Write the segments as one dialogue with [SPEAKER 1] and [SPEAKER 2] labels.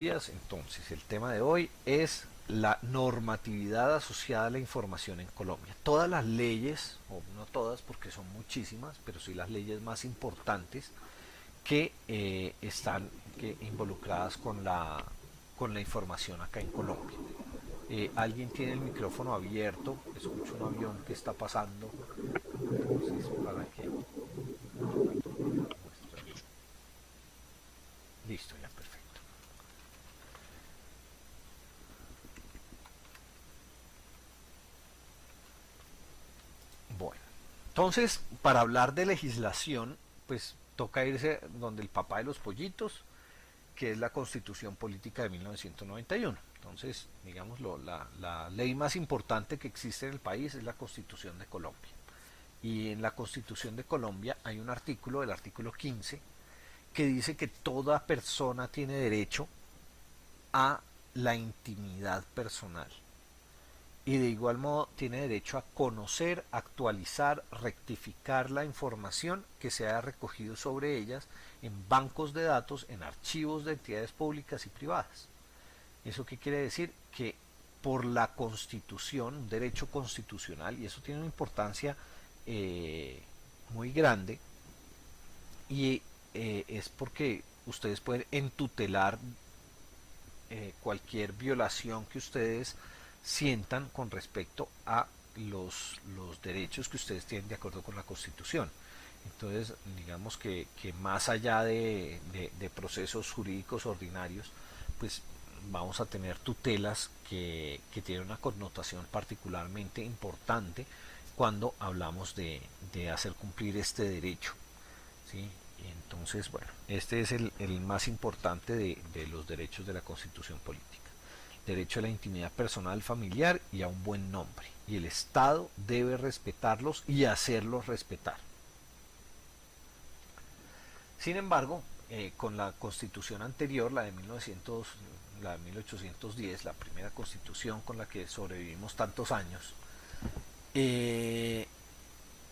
[SPEAKER 1] Entonces, el tema de hoy es la normatividad asociada a la información en Colombia. Todas las leyes, o no todas porque son muchísimas, pero sí las leyes más importantes que están involucradas con la información acá en Colombia. Alguien tiene el micrófono abierto, escucho un avión que está pasando, entonces para que un rato muestre. Listo, ya perfecto. Bueno, entonces, para hablar de legislación, pues toca irse donde el papá de los pollitos, que es la Constitución Política de 1991. Entonces, digámoslo, la ley más importante que existe en el país es la Constitución de Colombia. Y en la Constitución de Colombia hay un artículo, el artículo 15, que dice que toda persona tiene derecho a la intimidad personal y de igual modo tiene derecho a conocer, actualizar, rectificar la información que se haya recogido sobre ellas en bancos de datos, en archivos de entidades públicas y privadas. ¿Eso qué quiere decir? Que por la Constitución, un derecho constitucional, y eso tiene una importancia muy grande, y es porque ustedes pueden entutelar cualquier violación que ustedes sientan con respecto a los derechos que ustedes tienen de acuerdo con la Constitución. Entonces, digamos que más allá de procesos jurídicos ordinarios, pues vamos a tener tutelas que tienen una connotación particularmente importante cuando hablamos de hacer cumplir este derecho. ¿Sí? Entonces, bueno, este es el más importante de los derechos de la Constitución Política. Derecho a la intimidad personal familiar y a un buen nombre. Y el Estado debe respetarlos y hacerlos respetar. Sin embargo, con la constitución anterior, la de 1900, la de 1810, la primera constitución con la que sobrevivimos tantos años, eh,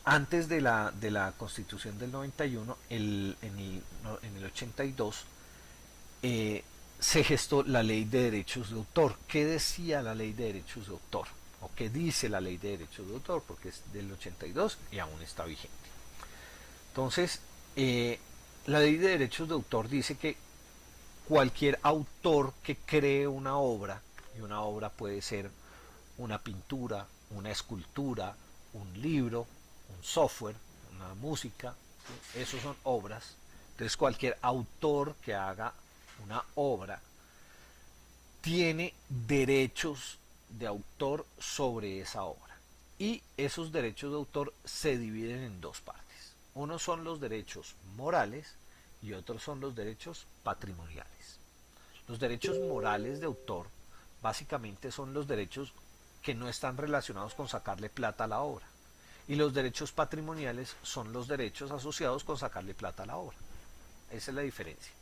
[SPEAKER 1] antes de la constitución del 91, en el 82, eh, se gestó la ley de derechos de autor. ¿Qué decía la ley de derechos de autor? ¿O qué dice la ley de derechos de autor? Porque es del 82 y aún está vigente. Entonces, la ley de derechos de autor dice que cualquier autor que cree una obra, y una obra puede ser una pintura, una escultura, un libro, un software, una música, ¿sí? Esos son obras. Entonces cualquier autor que haga una obra tiene derechos de autor sobre esa obra. Y esos derechos de autor se dividen en dos partes. Unos son los derechos morales y otros son los derechos patrimoniales. Los derechos morales de autor básicamente son los derechos que no están relacionados con sacarle plata a la obra. Y los derechos patrimoniales son los derechos asociados con sacarle plata a la obra. Esa es la diferencia.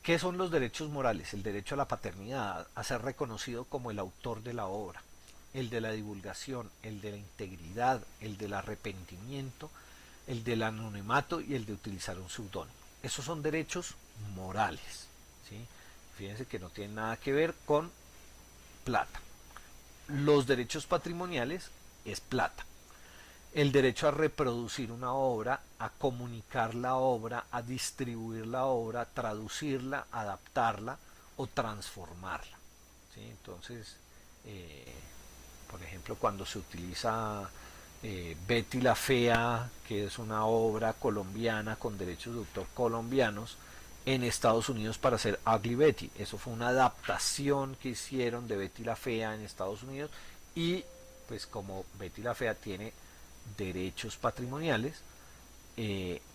[SPEAKER 1] ¿Qué son los derechos morales? El derecho a la paternidad, a ser reconocido como el autor de la obra, el de la divulgación, el de la integridad, el del arrepentimiento, el del anonimato y el de utilizar un seudónimo. Esos son derechos morales. ¿Sí? Fíjense que no tienen nada que ver con plata. Los derechos patrimoniales es plata. El derecho a reproducir una obra, a comunicar la obra, a distribuir la obra, traducirla, adaptarla o transformarla. ¿Sí? Entonces, eh, por ejemplo, cuando se utiliza Betty la Fea, que es una obra colombiana con derechos de autor colombianos, en Estados Unidos para hacer Ugly Betty. Eso fue una adaptación que hicieron de Betty la Fea en Estados Unidos y pues como Betty la Fea tiene derechos patrimoniales,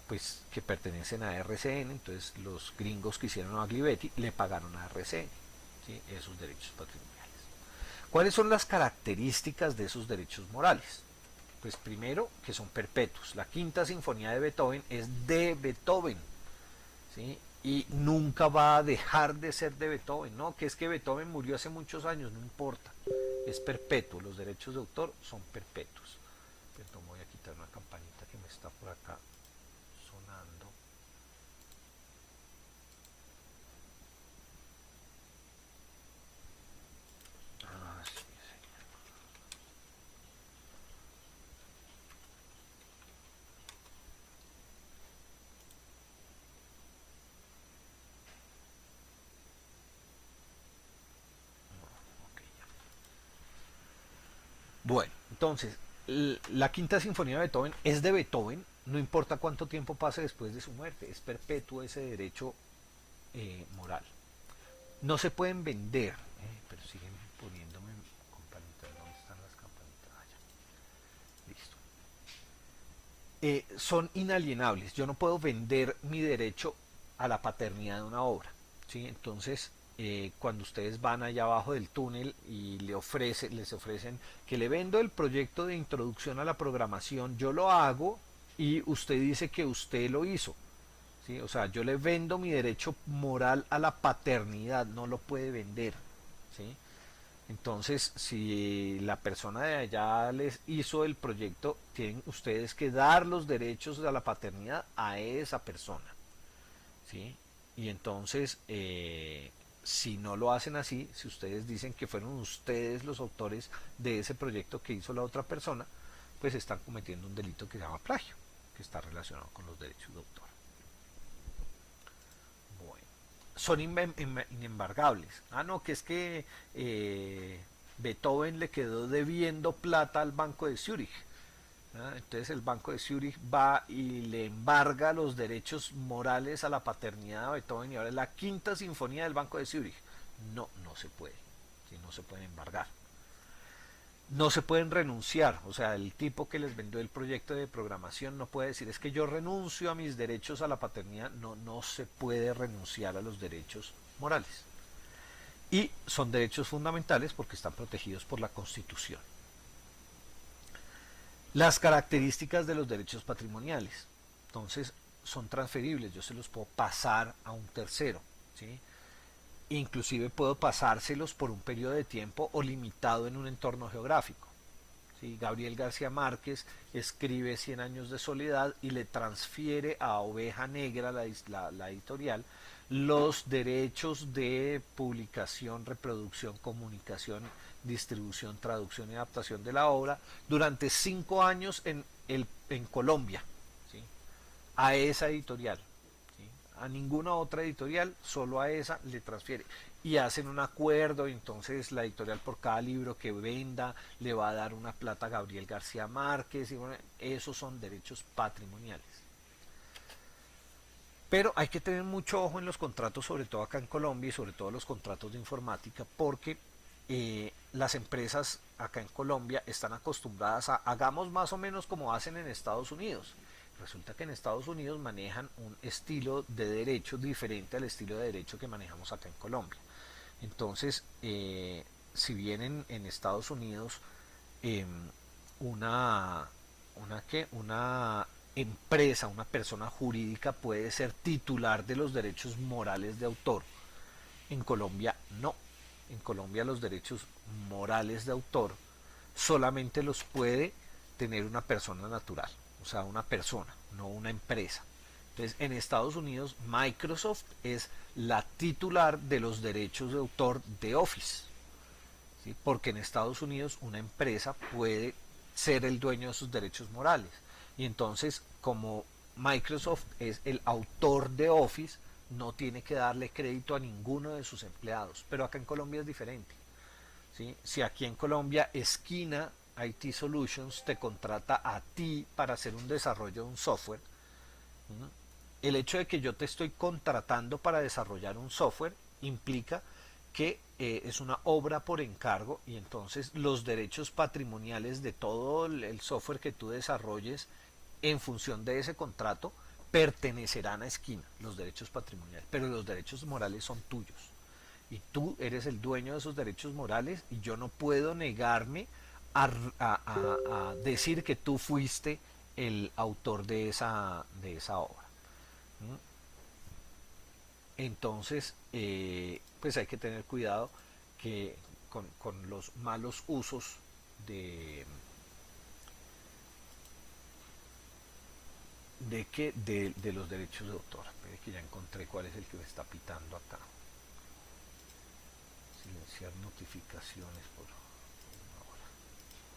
[SPEAKER 1] pues que pertenecen a RCN, entonces los gringos que hicieron Ugly Betty le pagaron a RCN, ¿sí? Esos derechos patrimoniales. ¿Cuáles son las características de esos derechos morales? Pues primero que son perpetuos. La quinta sinfonía de Beethoven es de Beethoven, ¿sí? Y nunca va a dejar de ser de Beethoven, ¿no? Que es que Beethoven murió hace muchos años, no importa. Es perpetuo, los derechos de autor son perpetuos. Perdón, voy a quitar una campanita que me está por acá sonando. Bueno, entonces, la Quinta Sinfonía de Beethoven es de Beethoven, no importa cuánto tiempo pase después de su muerte, es perpetuo ese derecho moral. No se pueden vender, pero siguen poniéndome campanitas. ¿Dónde están las campanitas? Ah, ya. Listo. Son inalienables. Yo no puedo vender mi derecho a la paternidad de una obra. ¿Sí? Entonces, cuando ustedes van allá abajo del túnel y les ofrecen que le vendo el proyecto de introducción a la programación, yo lo hago y usted dice que usted lo hizo. ¿Sí? O sea, yo le vendo mi derecho moral a la paternidad, no lo puede vender. ¿Sí? Entonces, si la persona de allá les hizo el proyecto, tienen ustedes que dar los derechos de la paternidad a esa persona. ¿Sí? Y entonces, si no lo hacen así, si ustedes dicen que fueron ustedes los autores de ese proyecto que hizo la otra persona, pues están cometiendo un delito que se llama plagio, que está relacionado con los derechos de autor. Bueno, son inembargables. Ah, no, que es que Beethoven le quedó debiendo plata al Banco de Zúrich. ¿Ah? Entonces el Banco de Zúrich va y le embarga los derechos morales a la paternidad de Beethoven y ahora es la quinta sinfonía del Banco de Zúrich. No, no se puede. ¿Sí? No se puede embargar. No se pueden renunciar, o sea, el tipo que les vendió el proyecto de programación no puede decir es que yo renuncio a mis derechos a la paternidad, no, no se puede renunciar a los derechos morales. Y son derechos fundamentales porque están protegidos por la Constitución. Las características de los derechos patrimoniales, entonces son transferibles, yo se los puedo pasar a un tercero, ¿sí? Inclusive puedo pasárselos por un periodo de tiempo o limitado en un entorno geográfico. ¿Sí? Gabriel García Márquez escribe Cien años de soledad y le transfiere a Oveja Negra, la editorial, los derechos de publicación, reproducción, comunicación, distribución, traducción y adaptación de la obra durante 5 años en Colombia, ¿sí? A esa editorial. ¿Sí? A ninguna otra editorial, solo a esa le transfiere. Y hacen un acuerdo y entonces la editorial por cada libro que venda le va a dar una plata a Gabriel García Márquez. Y bueno, esos son derechos patrimoniales. Pero hay que tener mucho ojo en los contratos, sobre todo acá en Colombia y sobre todo los contratos de informática, porque las empresas acá en Colombia están acostumbradas a hagamos más o menos como hacen en Estados Unidos. Resulta que en Estados Unidos manejan un estilo de derecho diferente al estilo de derecho que manejamos acá en Colombia. Entonces, si bien en Estados Unidos eh, una, una empresa, una persona jurídica puede ser titular de los derechos morales de autor, en Colombia no. En Colombia los derechos morales de autor solamente los puede tener una persona natural, o sea, una persona, no una empresa. Entonces, en Estados Unidos, Microsoft es la titular de los derechos de autor de Office, ¿sí? Porque en Estados Unidos una empresa puede ser el dueño de sus derechos morales. Y entonces, como Microsoft es el autor de Office, no tiene que darle crédito a ninguno de sus empleados. Pero acá en Colombia es diferente. ¿Sí? Si aquí en Colombia Esquina IT Solutions te contrata a ti para hacer un desarrollo de un software, ¿sí? El hecho de que yo te estoy contratando para desarrollar un software implica que es una obra por encargo y entonces los derechos patrimoniales de todo el software que tú desarrolles en función de ese contrato pertenecerán a Esquina, los derechos patrimoniales, pero los derechos morales son tuyos y tú eres el dueño de esos derechos morales y yo no puedo negarme a decir que tú fuiste el autor de esa obra. Entonces, pues hay que tener cuidado que con los malos usos de, de los derechos de autor. Espere que ya encontré cuál es el que me está pitando acá. Silenciar notificaciones por una hora.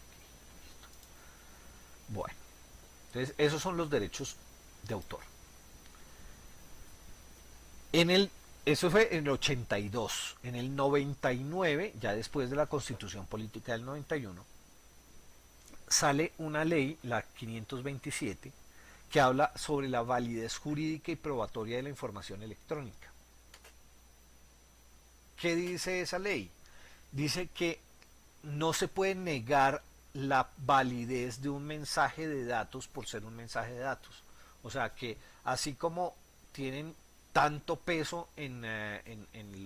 [SPEAKER 1] Okay, listo. Bueno, entonces esos son los derechos de autor. En el, eso fue en el 82. En el 99, ya después de la Constitución Política del 91, sale una ley, la 527, que habla sobre la validez jurídica y probatoria de la información electrónica. ¿Qué dice esa ley? Dice que no se puede negar la validez de un mensaje de datos por ser un mensaje de datos. O sea que así como tienen tanto peso en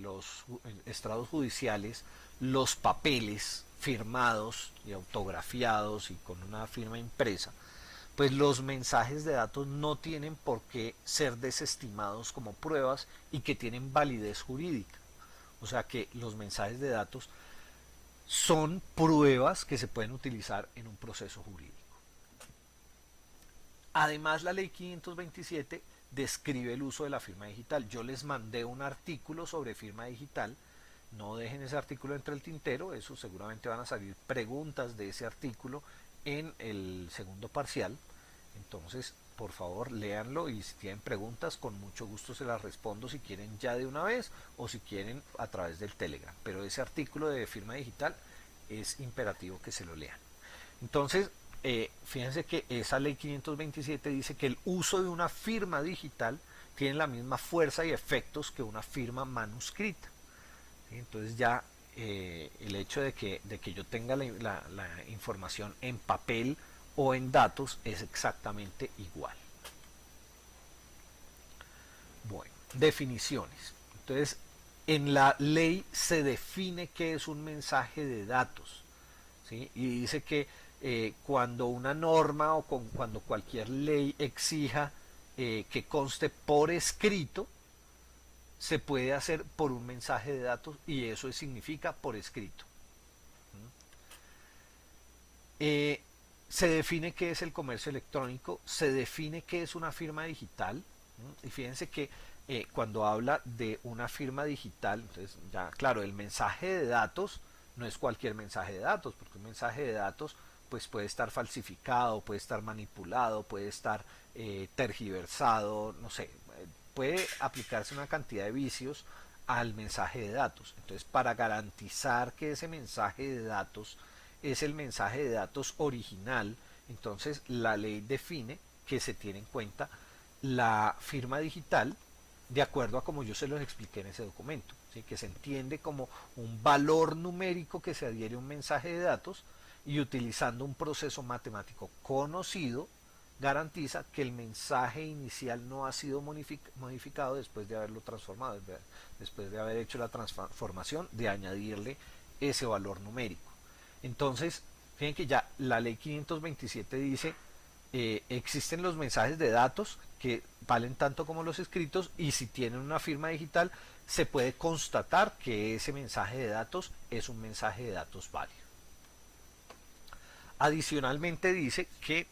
[SPEAKER 1] los estrados judiciales los papeles firmados y autografiados y con una firma impresa, pues los mensajes de datos no tienen por qué ser desestimados como pruebas y que tienen validez jurídica. O sea que los mensajes de datos son pruebas que se pueden utilizar en un proceso jurídico. Además, la ley 527 describe el uso de la firma digital. Yo les mandé un artículo sobre firma digital. No dejen ese artículo entre el tintero, eso seguramente van a salir preguntas de ese artículo en el segundo parcial. Entonces, por favor, léanlo y si tienen preguntas, con mucho gusto se las respondo si quieren ya de una vez o si quieren a través del Telegram. Pero ese artículo de firma digital es imperativo que se lo lean. Entonces, fíjense que esa ley 527 dice que el uso de una firma digital tiene la misma fuerza y efectos que una firma manuscrita. ¿Sí? Entonces ya el hecho de que yo tenga la información en papel o en datos es exactamente igual. Bueno, definiciones. Entonces, en la ley se define qué es un mensaje de datos. ¿Sí? Y dice que cuando una norma o cuando cualquier ley exija que conste por escrito, se puede hacer por un mensaje de datos y eso significa por escrito. Eh, Se define qué es el comercio electrónico, se define qué es una firma digital. Y fíjense que cuando habla de una firma digital, entonces ya claro, el mensaje de datos no es cualquier mensaje de datos, porque un mensaje de datos pues puede estar falsificado, puede estar manipulado, puede estar tergiversado, no sé, puede aplicarse una cantidad de vicios al mensaje de datos. Entonces, para garantizar que ese mensaje de datos es el mensaje de datos original, entonces la ley define que se tiene en cuenta la firma digital de acuerdo a como yo se los expliqué en ese documento, ¿sí? Que se entiende como un valor numérico que se adhiere a un mensaje de datos y utilizando un proceso matemático conocido garantiza que el mensaje inicial no ha sido modificado después de haberlo transformado, después de haber hecho la transformación, de añadirle ese valor numérico. Entonces, fíjense que ya la ley 527 dice, existen los mensajes de datos que valen tanto como los escritos y si tienen una firma digital se puede constatar que ese mensaje de datos es un mensaje de datos válido. Adicionalmente dice que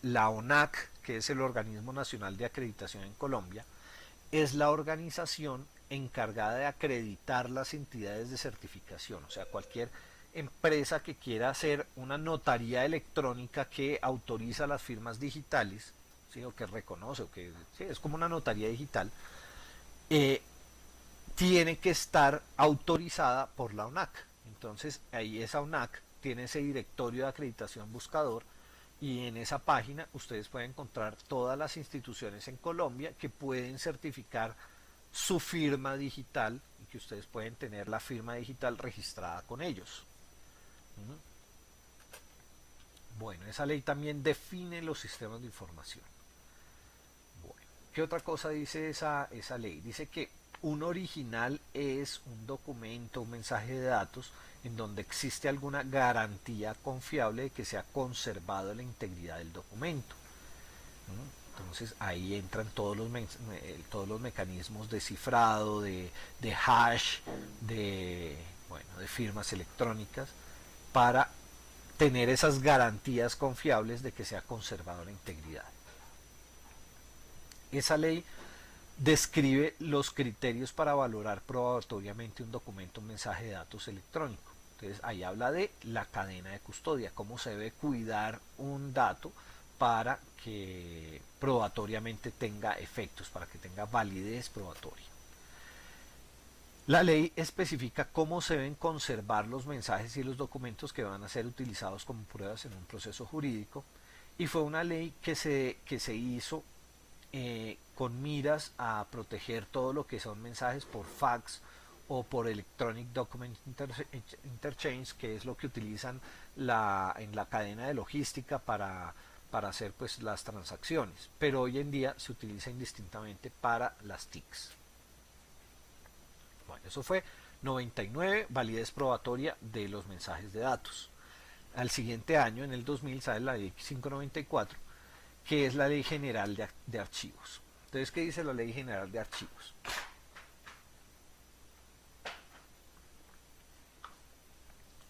[SPEAKER 1] la ONAC, que es el Organismo Nacional de Acreditación en Colombia, es la organización encargada de acreditar las entidades de certificación, o sea, cualquier empresa que quiera hacer una notaría electrónica que autoriza las firmas digitales, ¿sí? O que reconoce, o que sí, es como una notaría digital, eh, tiene que estar autorizada por la ONAC. Entonces, ahí esa ONAC tiene ese directorio de acreditación buscador y en esa página ustedes pueden encontrar todas las instituciones en Colombia que pueden certificar su firma digital y que ustedes pueden tener la firma digital registrada con ellos. Bueno, esa ley también define los sistemas de información. Bueno, ¿qué otra cosa dice esa ley? Dice que un original es un documento, un mensaje de datos en donde existe alguna garantía confiable de que se ha conservado la integridad del documento. Entonces ahí entran todos los mecanismos de cifrado, de hash, de firmas electrónicas para tener esas garantías confiables de que se ha conservado la integridad. Esa ley describe los criterios para valorar probatoriamente un documento, un mensaje de datos electrónico. Entonces ahí habla de la cadena de custodia, cómo se debe cuidar un dato para que probatoriamente tenga efectos, para que tenga validez probatoria. La ley especifica cómo se deben conservar los mensajes y los documentos que van a ser utilizados como pruebas en un proceso jurídico, y fue una ley que se hizo con miras a proteger todo lo que son mensajes por fax o por Electronic Document Interchange, que es lo que utilizan en la cadena de logística para hacer pues las transacciones, pero hoy en día se utiliza indistintamente para las TICs. Bueno, eso fue 99, validez probatoria de los mensajes de datos. Al siguiente año, en el 2000, sale la ley 594, que es la ley general de archivos. Entonces, ¿qué dice la ley general de archivos?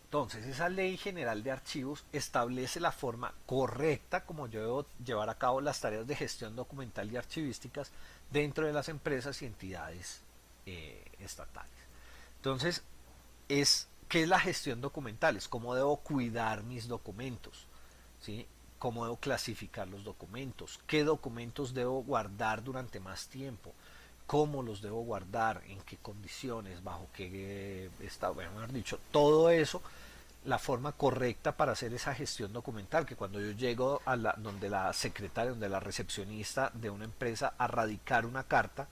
[SPEAKER 1] Entonces, esa ley general de archivos establece la forma correcta como yo debo llevar a cabo las tareas de gestión documental y archivísticas dentro de las empresas y entidades estatales. Entonces, ¿qué es la gestión documental? Es cómo debo cuidar mis documentos, ¿sí? Cómo debo clasificar los documentos, qué documentos debo guardar durante más tiempo, cómo los debo guardar, en qué condiciones, bajo qué estado, bueno, mejor dicho, todo eso, la forma correcta para hacer esa gestión documental, que cuando yo llego a donde la secretaria, donde la recepcionista de una empresa a radicar una carta,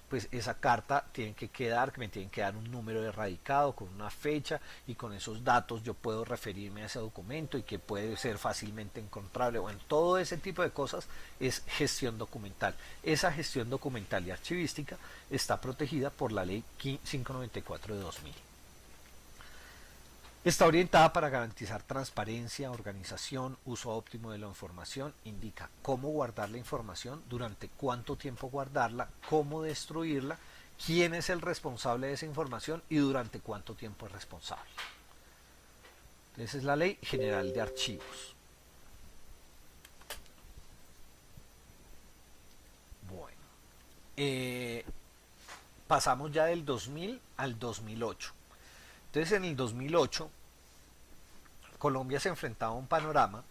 [SPEAKER 1] pues esa carta tiene que quedar, me tienen que dar un número de radicado con una fecha, y con esos datos yo puedo referirme a ese documento y que puede ser fácilmente encontrable. Bueno, todo ese tipo de cosas es gestión documental. Esa gestión documental y archivística está protegida por la ley 594 de 2000. Está orientada para garantizar transparencia, organización, uso óptimo de la información, indica cómo guardar la información, durante cuánto tiempo guardarla, cómo destruirla, quién es el responsable de esa información y durante cuánto tiempo es responsable. Esa es la Ley General de Archivos. Bueno, pasamos ya del 2000 al 2008. Entonces, en el 2008 Colombia se enfrentaba a un panorama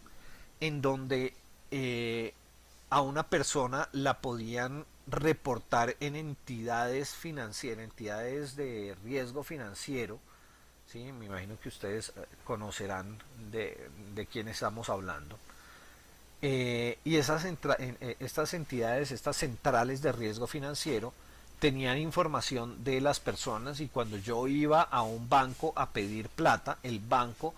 [SPEAKER 1] en donde a una persona la podían reportar en entidades financieras, entidades de riesgo financiero. ¿Sí? Me imagino que ustedes conocerán de quién estamos hablando. Y estas entidades, estas centrales de riesgo financiero, tenían información de las personas, y cuando yo iba a un banco a pedir plata, el banco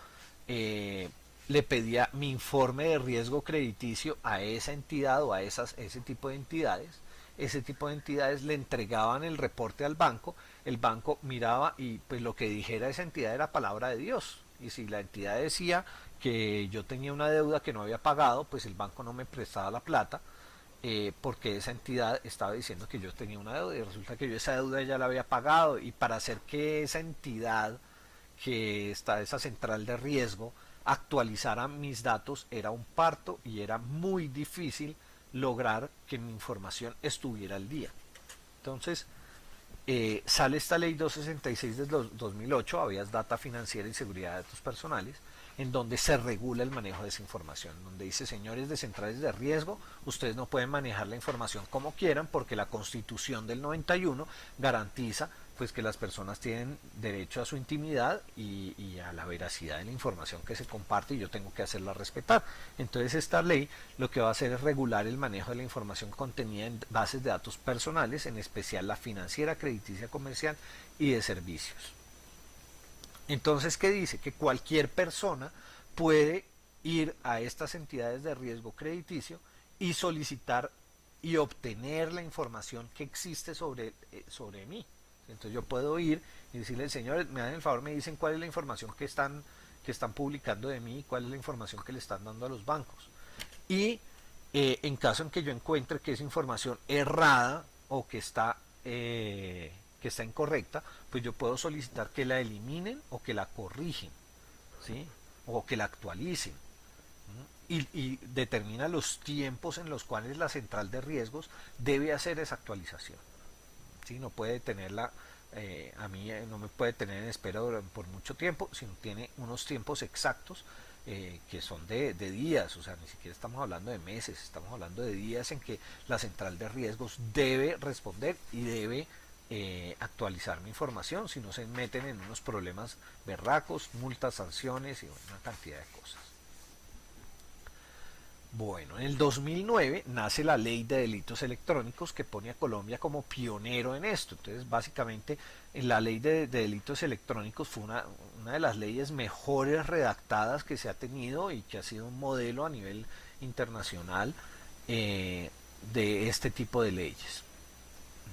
[SPEAKER 1] eh, le pedía mi informe de riesgo crediticio a esa entidad o a ese tipo de entidades. Ese tipo de entidades le entregaban el reporte al banco, el banco miraba y pues lo que dijera esa entidad era palabra de Dios. Y si la entidad decía que yo tenía una deuda que no había pagado, pues el banco no me prestaba la plata, porque esa entidad estaba diciendo que yo tenía una deuda, y resulta que yo esa deuda ya la había pagado. Y para hacer que esa entidad, que está esa central de riesgo, actualizara mis datos, era un parto y era muy difícil lograr que mi información estuviera al día. Entonces, sale esta ley 266 de 2008, habeas data financiera y seguridad de datos personales, en donde se regula el manejo de esa información, donde dice: señores de centrales de riesgo, ustedes no pueden manejar la información como quieran, porque la Constitución del 91 garantiza pues que las personas tienen derecho a su intimidad y a la veracidad de la información que se comparte, y yo tengo que hacerla respetar. Entonces, esta ley lo que va a hacer es regular el manejo de la información contenida en bases de datos personales, en especial la financiera, crediticia, comercial y de servicios. Entonces, ¿qué dice? Que cualquier persona puede ir a estas entidades de riesgo crediticio y solicitar y obtener la información que existe sobre mí. Entonces yo puedo ir y decirle: señores, me dan el favor, me dicen cuál es la información que están publicando de mí, cuál es la información que le están dando a los bancos. Y en caso en que yo encuentre que esa información errada o que está incorrecta, pues yo puedo solicitar que la eliminen o que la corrigen, ¿sí? O que la actualicen. Y determina los tiempos en los cuales la central de riesgos debe hacer esa actualización. ¿Sí? No puede tenerla, a mí no me puede tener en espera por mucho tiempo, sino tiene unos tiempos exactos, que son de días. O sea, ni siquiera estamos hablando de meses, estamos hablando de días en que la central de riesgos debe responder y debe actualizar mi información, si no se meten en unos problemas berracos, multas, sanciones y una cantidad de cosas. Bueno, en el 2009 nace la Ley de Delitos Electrónicos que pone a Colombia como pionero en esto. Entonces, básicamente, la Ley de Delitos Electrónicos fue una de las leyes mejores redactadas que se ha tenido y que ha sido un modelo a nivel internacional de este tipo de leyes.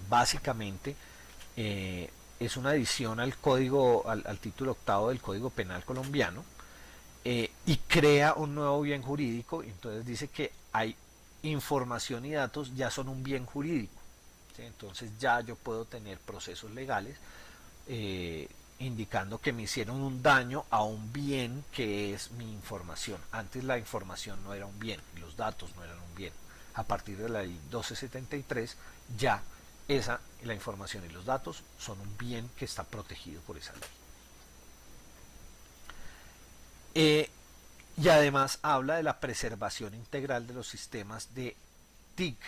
[SPEAKER 1] Básicamente, es una adición al código, al título octavo del Código Penal colombiano, y crea un nuevo bien jurídico. Entonces dice que hay información y datos ya son un bien jurídico, ¿sí? Entonces ya yo puedo tener procesos legales indicando que me hicieron un daño a un bien que es mi información. Antes la información no era un bien, los datos no eran un bien. A partir de la ley 1273 ya la información y los datos son un bien que está protegido por esa ley. Y además habla de la preservación integral de los sistemas de TIC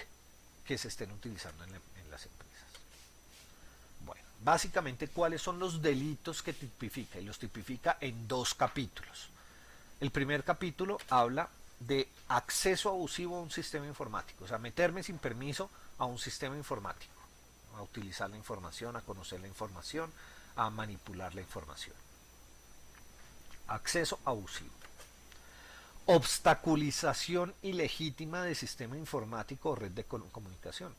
[SPEAKER 1] que se estén utilizando en las empresas. Bueno, básicamente, ¿cuáles son los delitos que tipifica? Y los tipifica en dos capítulos. El primer capítulo habla de acceso abusivo a un sistema informático, o sea, meterme sin permiso a un sistema informático, a utilizar la información, a conocer la información, a manipular la información. Acceso abusivo. Obstaculización ilegítima de sistema informático o red de comunicación.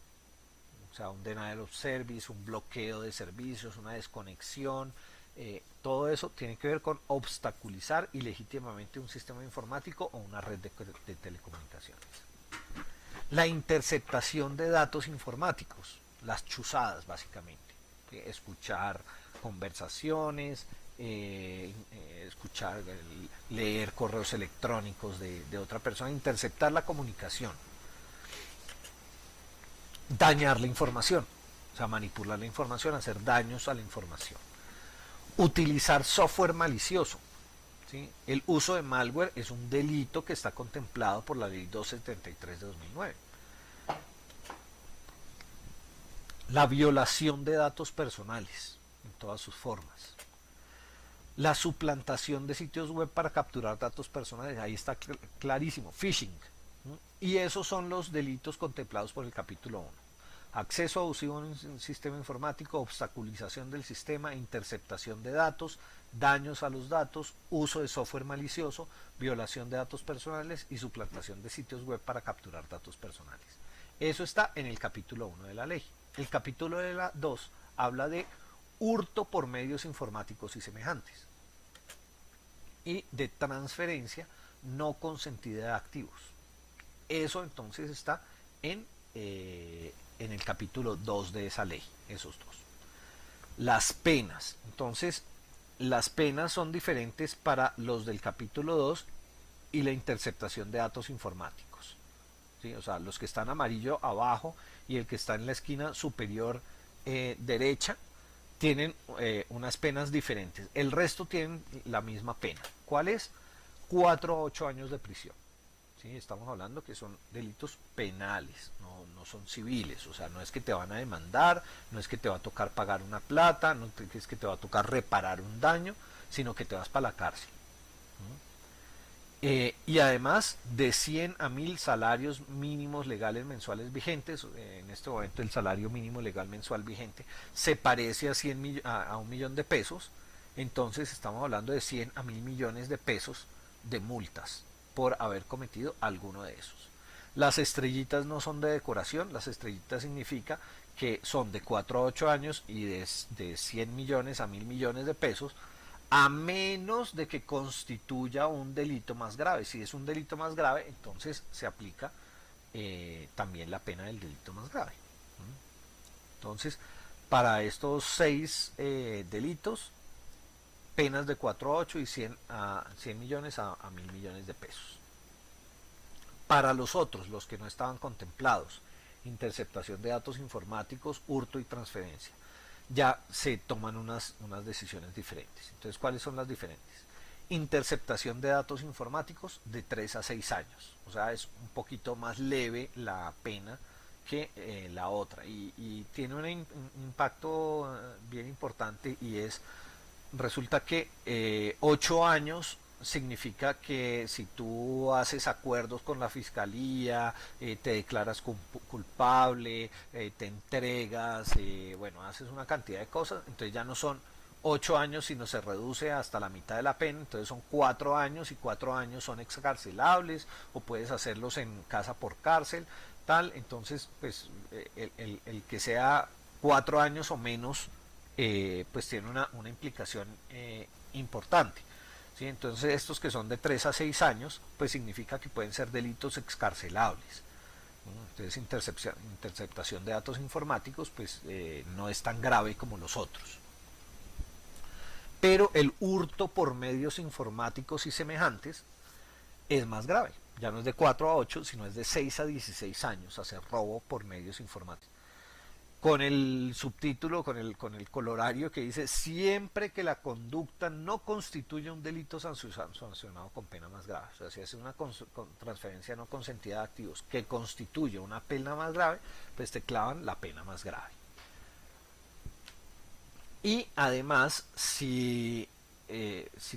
[SPEAKER 1] O sea, un denial of service, un bloqueo de servicios, una desconexión, todo eso tiene que ver con obstaculizar ilegítimamente un sistema informático o una red de telecomunicaciones. La interceptación de datos informáticos, las chuzadas básicamente, escuchar conversaciones, escuchar, leer correos electrónicos de otra persona, interceptar la comunicación, dañar la información, o sea, manipular la información, hacer daños a la información, utilizar software malicioso. ¿Sí? El uso de malware es un delito que está contemplado por la ley 273 de 2009. La violación de datos personales en todas sus formas. La suplantación de sitios web para capturar datos personales, ahí está clarísimo, phishing. Y esos son los delitos contemplados por el capítulo 1. Acceso abusivo a un sistema informático, obstaculización del sistema, interceptación de datos, daños a los datos, uso de software malicioso, violación de datos personales y suplantación de sitios web para capturar datos personales. Eso está en el capítulo 1 de la ley. El capítulo de la 2 habla de hurto por medios informáticos y semejantes y de transferencia no consentida de activos. Eso entonces está en el capítulo 2 de esa ley, esos dos. Las penas. Entonces, las penas son diferentes para los del capítulo 2 y la interceptación de datos informáticos. ¿Sí? O sea, los que están amarillo abajo y el que está en la esquina superior derecha tienen unas penas diferentes. El resto tienen la misma pena. ¿Cuál es? 4 a 8 años de prisión. ¿Sí? Estamos hablando que son delitos penales, no son civiles. O sea, no es que te van a demandar, no es que te va a tocar pagar una plata, no es que te va a tocar reparar un daño, sino que te vas para la cárcel. Y además de 100 a 1000 salarios mínimos legales mensuales vigentes. En este momento el salario mínimo legal mensual vigente se parece a 1 millón de pesos. Entonces estamos hablando de 100 a 1000 millones de pesos de multas por haber cometido alguno de esos. Las estrellitas no son de decoración, las estrellitas significa que son de 4 a 8 años y de 100 millones a 1000 millones de pesos, a menos de que constituya un delito más grave. Si es un delito más grave, entonces se aplica también la pena del delito más grave. Entonces, para estos 6 delitos, penas de 4 a 8 y 100 millones a 1000 millones de pesos. Para los otros, los que no estaban contemplados, interceptación de datos informáticos, hurto y transferencia, ya se toman unas decisiones diferentes. Entonces, ¿cuáles son las diferentes? Interceptación de datos informáticos de 3 a 6 años. O sea, es un poquito más leve la pena que la otra. Y tiene un impacto bien importante, y es, resulta que 8 años significa que si tú haces acuerdos con la fiscalía, te declaras culpable, te entregas, bueno, haces una cantidad de cosas, entonces ya no son 8 años, sino se reduce hasta la mitad de la pena, entonces son 4 años, y 4 años son excarcelables, o puedes hacerlos en casa por cárcel, tal. Entonces, pues el que sea 4 años o menos, pues tiene una implicación importante. ¿Sí? Entonces, estos que son de 3 a 6 años, pues significa que pueden ser delitos excarcelables. Entonces, interceptación de datos informáticos, pues no es tan grave como los otros. Pero el hurto por medios informáticos y semejantes es más grave. Ya no es de 4 a 8, sino es de 6 a 16 años hacer robo por medios informáticos. Con el subtítulo, con el colorario que dice: siempre que la conducta no constituye un delito sancionado con pena más grave. O sea, si hace una transferencia no consentida de activos que constituye una pena más grave, pues te clavan la pena más grave. Y además, si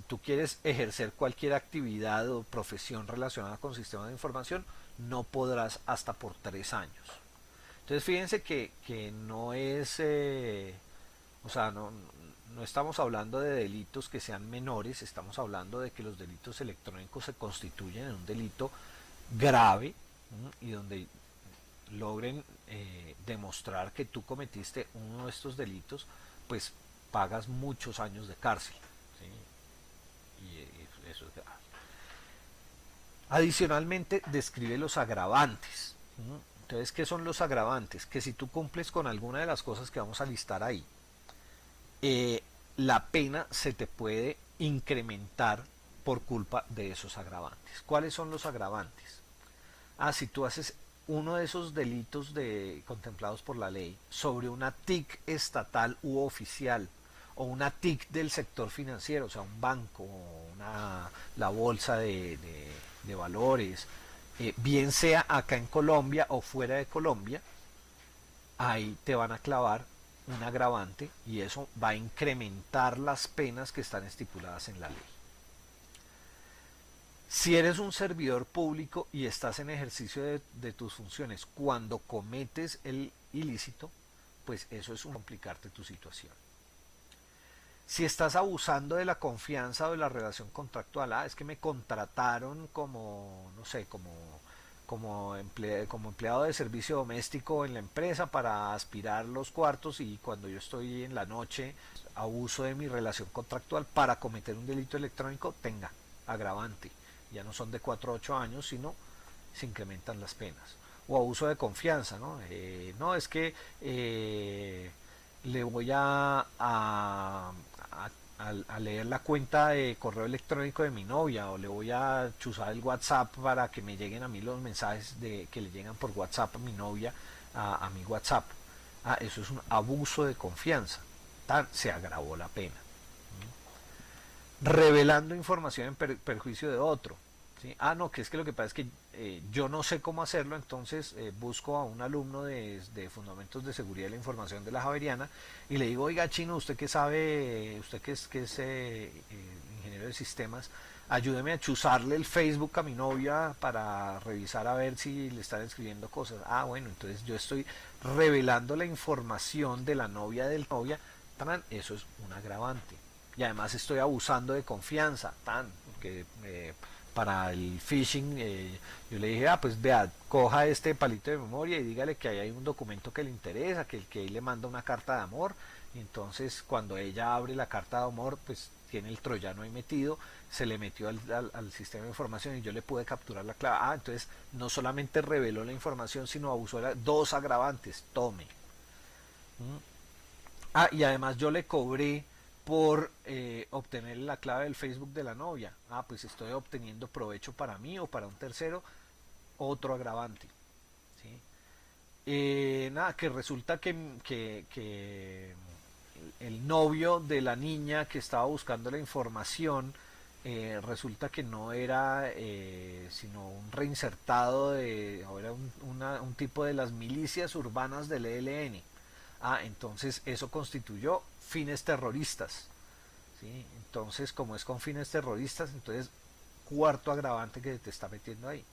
[SPEAKER 1] tú quieres ejercer cualquier actividad o profesión relacionada con sistemas de información, no podrás hasta por 3 años. Entonces, fíjense que no es, o sea, no estamos hablando de delitos que sean menores, estamos hablando de que los delitos electrónicos se constituyen en un delito grave, y donde logren demostrar que tú cometiste uno de estos delitos, pues pagas muchos años de cárcel. ¿Sí? Y eso es grave. Adicionalmente, describe los agravantes. Entonces, ¿qué son los agravantes? Que si tú cumples con alguna de las cosas que vamos a listar ahí, la pena se te puede incrementar por culpa de esos agravantes. ¿Cuáles son los agravantes? Si tú haces uno de esos delitos contemplados por la ley sobre una TIC estatal u oficial, o una TIC del sector financiero, o sea, un banco, la bolsa de valores, bien sea acá en Colombia o fuera de Colombia, ahí te van a clavar un agravante, y eso va a incrementar las penas que están estipuladas en la ley. Si eres un servidor público y estás en ejercicio de tus funciones cuando cometes el ilícito, pues eso es complicarte tu situación. Si estás abusando de la confianza o de la relación contractual, es que me contrataron como, no sé, como empleado de servicio doméstico en la empresa para aspirar los cuartos, y cuando yo estoy en la noche abuso de mi relación contractual para cometer un delito electrónico, tenga agravante. Ya no son de 4 a 8 años, sino se incrementan las penas. O abuso de confianza, ¿no? No, es que le voy a leer la cuenta de correo electrónico de mi novia, o le voy a chuzar el WhatsApp para que me lleguen a mí los mensajes que le llegan por WhatsApp a mi novia, a mi WhatsApp. Eso es un abuso de confianza. Se agravó la pena. Revelando información en perjuicio de otro. ¿Sí? No, que es que lo que pasa es que yo no sé cómo hacerlo, entonces busco a un alumno de Fundamentos de Seguridad de la Información de la Javeriana, y le digo: oiga, Chino, usted que sabe, usted que es ingeniero de sistemas, ayúdeme a chuzarle el Facebook a mi novia para revisar a ver si le están escribiendo cosas. Bueno, entonces yo estoy revelando la información de la novia del novia, eso es un agravante. Y además estoy abusando de confianza, porque para el phishing, yo le dije: pues vea, coja este palito de memoria y dígale que ahí hay un documento que le interesa, que él le manda una carta de amor, y entonces cuando ella abre la carta de amor, pues tiene el troyano ahí metido, se le metió al sistema de información, y yo le pude capturar la clave. Entonces no solamente reveló la información, sino abusó de dos agravantes, tome. Y además yo le cobré por obtener la clave del Facebook de la novia. Pues estoy obteniendo provecho para mí o para un tercero, otro agravante. ¿Sí? Que resulta que el novio de la niña que estaba buscando la información resulta que no era sino un reinsertado o era un tipo de las milicias urbanas del ELN. Entonces eso constituyó fines terroristas, ¿sí? Entonces, como es con fines terroristas, entonces cuarto agravante que te está metiendo ahí.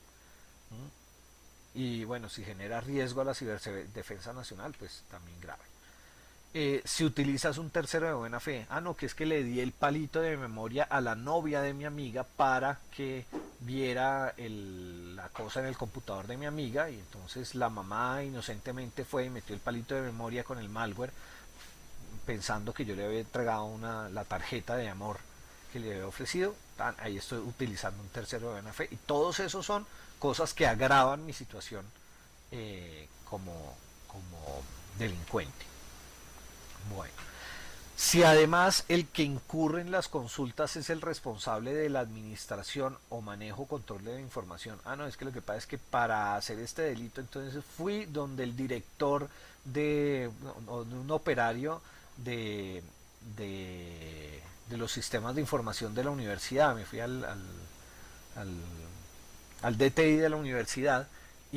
[SPEAKER 1] ¿Mm? Y bueno, si genera riesgo a la ciberdefensa nacional, pues también grave. Si utilizas un tercero de buena fe, no, que es que le di el palito de memoria a la novia de mi amiga para que viera la cosa en el computador de mi amiga, y entonces la mamá inocentemente fue y metió el palito de memoria con el malware pensando que yo le había entregado la tarjeta de amor que le había ofrecido. Ahí estoy utilizando un tercero de buena fe, y todos esos son cosas que agravan mi situación como delincuente. Bueno, si además el que incurre en las consultas es el responsable de la administración o manejo control de la información, no, es que lo que pasa es que para hacer este delito entonces fui donde el director de un operario de, de los sistemas de información de la universidad, me fui al, al DTI de la universidad,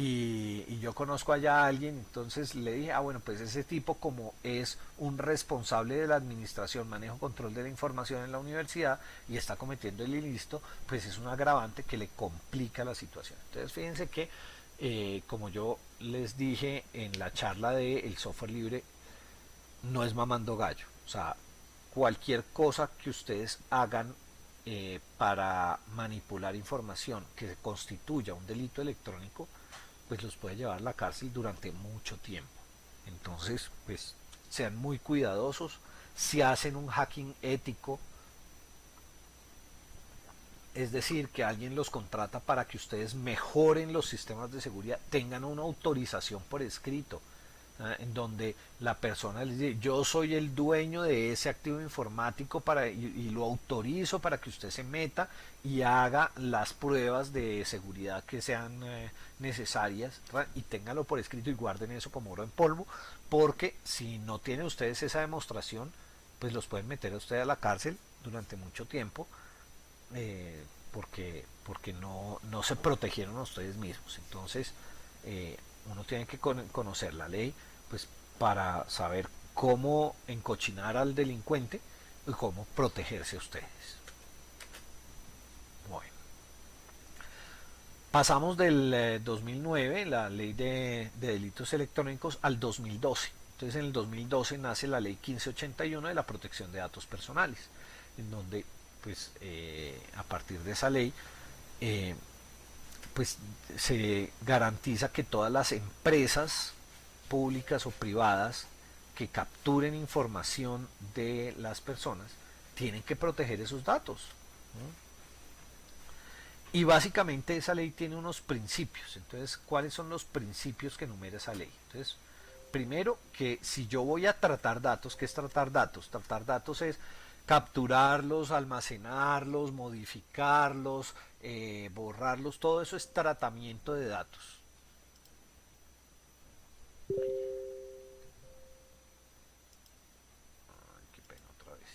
[SPEAKER 1] y yo conozco allá a alguien, entonces le dije, bueno, pues ese tipo, como es un responsable de la administración, manejo, control de la información en la universidad y está cometiendo el ilícito, pues es un agravante que le complica la situación. Entonces fíjense que, como yo les dije en la charla de el software libre, no es mamando gallo. O sea, cualquier cosa que ustedes hagan para manipular información que constituya un delito electrónico, pues los puede llevar a la cárcel durante mucho tiempo. Entonces, pues sean muy cuidadosos. Si hacen un hacking ético, es decir, que alguien los contrata para que ustedes mejoren los sistemas de seguridad, tengan una autorización por escrito, en donde la persona les dice, yo soy el dueño de ese activo informático y lo autorizo para que usted se meta y haga las pruebas de seguridad que sean necesarias, y ténganlo por escrito y guarden eso como oro en polvo, porque si no tienen ustedes esa demostración, pues los pueden meter a ustedes a la cárcel durante mucho tiempo, porque no se protegieron a ustedes mismos. Entonces, uno tiene que conocer la ley, pues, para saber cómo encochinar al delincuente y cómo protegerse a ustedes. Bueno, pasamos del 2009, la ley de delitos electrónicos, al 2012. Entonces, en el 2012 nace la ley 1581 de la protección de datos personales, en donde, pues, a partir de esa ley, eh, pues se garantiza que todas las empresas públicas o privadas que capturen información de las personas tienen que proteger esos datos, ¿no? Y básicamente esa ley tiene unos principios. Entonces, ¿cuáles son los principios que enumera esa ley? Entonces, primero, que si yo voy a tratar datos, ¿qué es tratar datos? Tratar datos es capturarlos, almacenarlos, modificarlos, borrarlos, todo eso es tratamiento de datos. Ay, qué pena otra vez.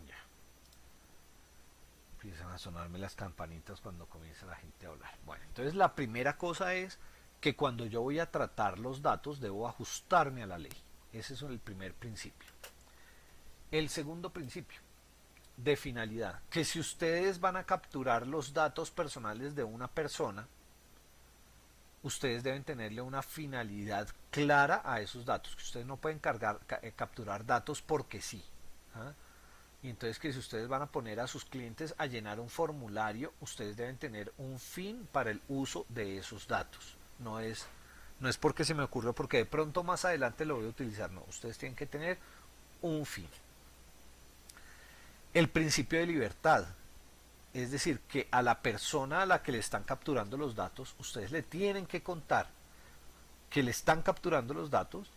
[SPEAKER 1] Ya, empiezan a sonarme las campanitas cuando comienza la gente a hablar. Bueno, entonces la primera cosa es que cuando yo voy a tratar los datos debo ajustarme a la ley. Ese es el primer principio. El segundo principio, de finalidad, que si ustedes van a capturar los datos personales de una persona, ustedes deben tenerle una finalidad clara a esos datos, que ustedes no pueden capturar datos porque sí. ¿Ah? Y entonces, que si ustedes van a poner a sus clientes a llenar un formulario, ustedes deben tener un fin para el uso de esos datos. No es porque se me ocurrió, porque de pronto más adelante lo voy a utilizar. No, ustedes tienen que tener un fin. El principio de libertad, es decir, que a la persona a la que le están capturando los datos, ustedes le tienen que contar que le están capturando los datos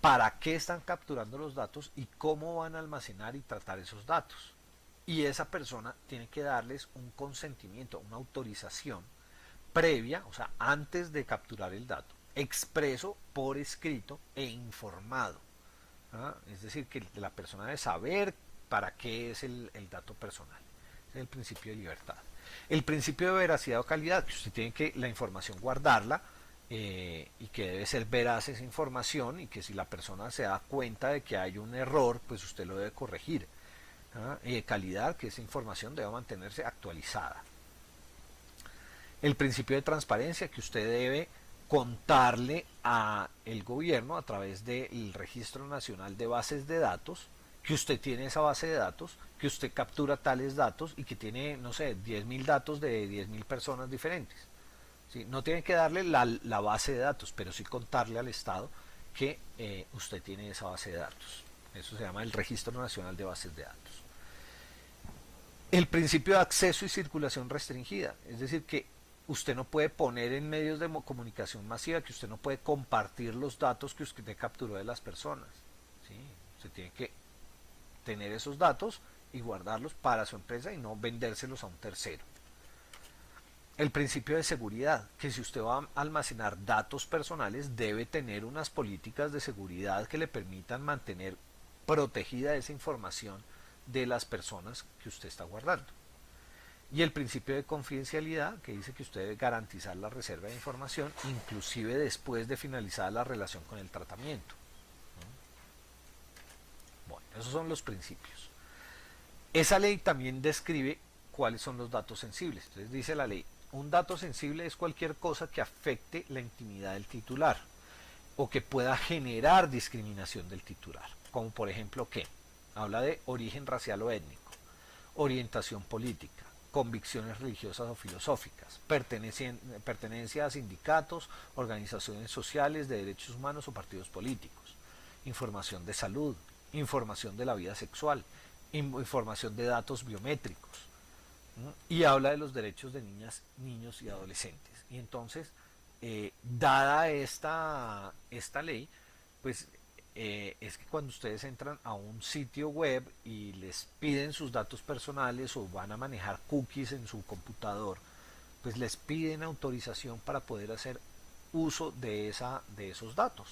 [SPEAKER 1] para qué están capturando los datos y cómo van a almacenar y tratar esos datos. Y esa persona tiene que darles un consentimiento, una autorización previa, o sea, antes de capturar el dato, expreso por escrito e informado. ¿Ah? Es decir, que la persona debe saber para qué es el dato personal. Es el principio de libertad. El principio de veracidad o calidad, que usted tiene que la información guardarla y que debe ser veraz esa información y que si la persona se da cuenta de que hay un error, pues usted lo debe corregir. ¿Ah? Calidad, que esa información debe mantenerse actualizada. El principio de transparencia, que usted debe contarle a el gobierno a través del Registro Nacional de Bases de Datos que usted tiene esa base de datos, que usted captura tales datos y que tiene, no sé, 10.000 datos de 10.000 personas diferentes. ¿Sí? No tiene que darle la base de datos, pero sí contarle al Estado que usted tiene esa base de datos. Eso se llama el Registro Nacional de Bases de Datos. El principio de acceso y circulación restringida, es decir, que usted no puede poner en medios de comunicación masiva, que usted no puede compartir los datos que usted capturó de las personas. ¿Sí? Usted tiene que tener esos datos y guardarlos para su empresa y no vendérselos a un tercero. El principio de seguridad, que si usted va a almacenar datos personales debe tener unas políticas de seguridad que le permitan mantener protegida esa información de las personas que usted está guardando. Y el principio de confidencialidad, que dice que usted debe garantizar la reserva de información, inclusive después de finalizada la relación con el tratamiento. Bueno, esos son los principios. Esa ley también describe cuáles son los datos sensibles. Entonces dice la ley, un dato sensible es cualquier cosa que afecte la intimidad del titular o que pueda generar discriminación del titular. Como por ejemplo, ¿qué? Habla de origen racial o étnico, orientación política, convicciones religiosas o filosóficas, pertenencia a sindicatos, organizaciones sociales de derechos humanos o partidos políticos, información de salud, información de la vida sexual, información de datos biométricos, ¿no? Y habla de los derechos de niñas, niños y adolescentes. Y entonces, dada esta ley, pues es que cuando ustedes entran a un sitio web y les piden sus datos personales o van a manejar cookies en su computador, pues les piden autorización para poder hacer uso de esos datos.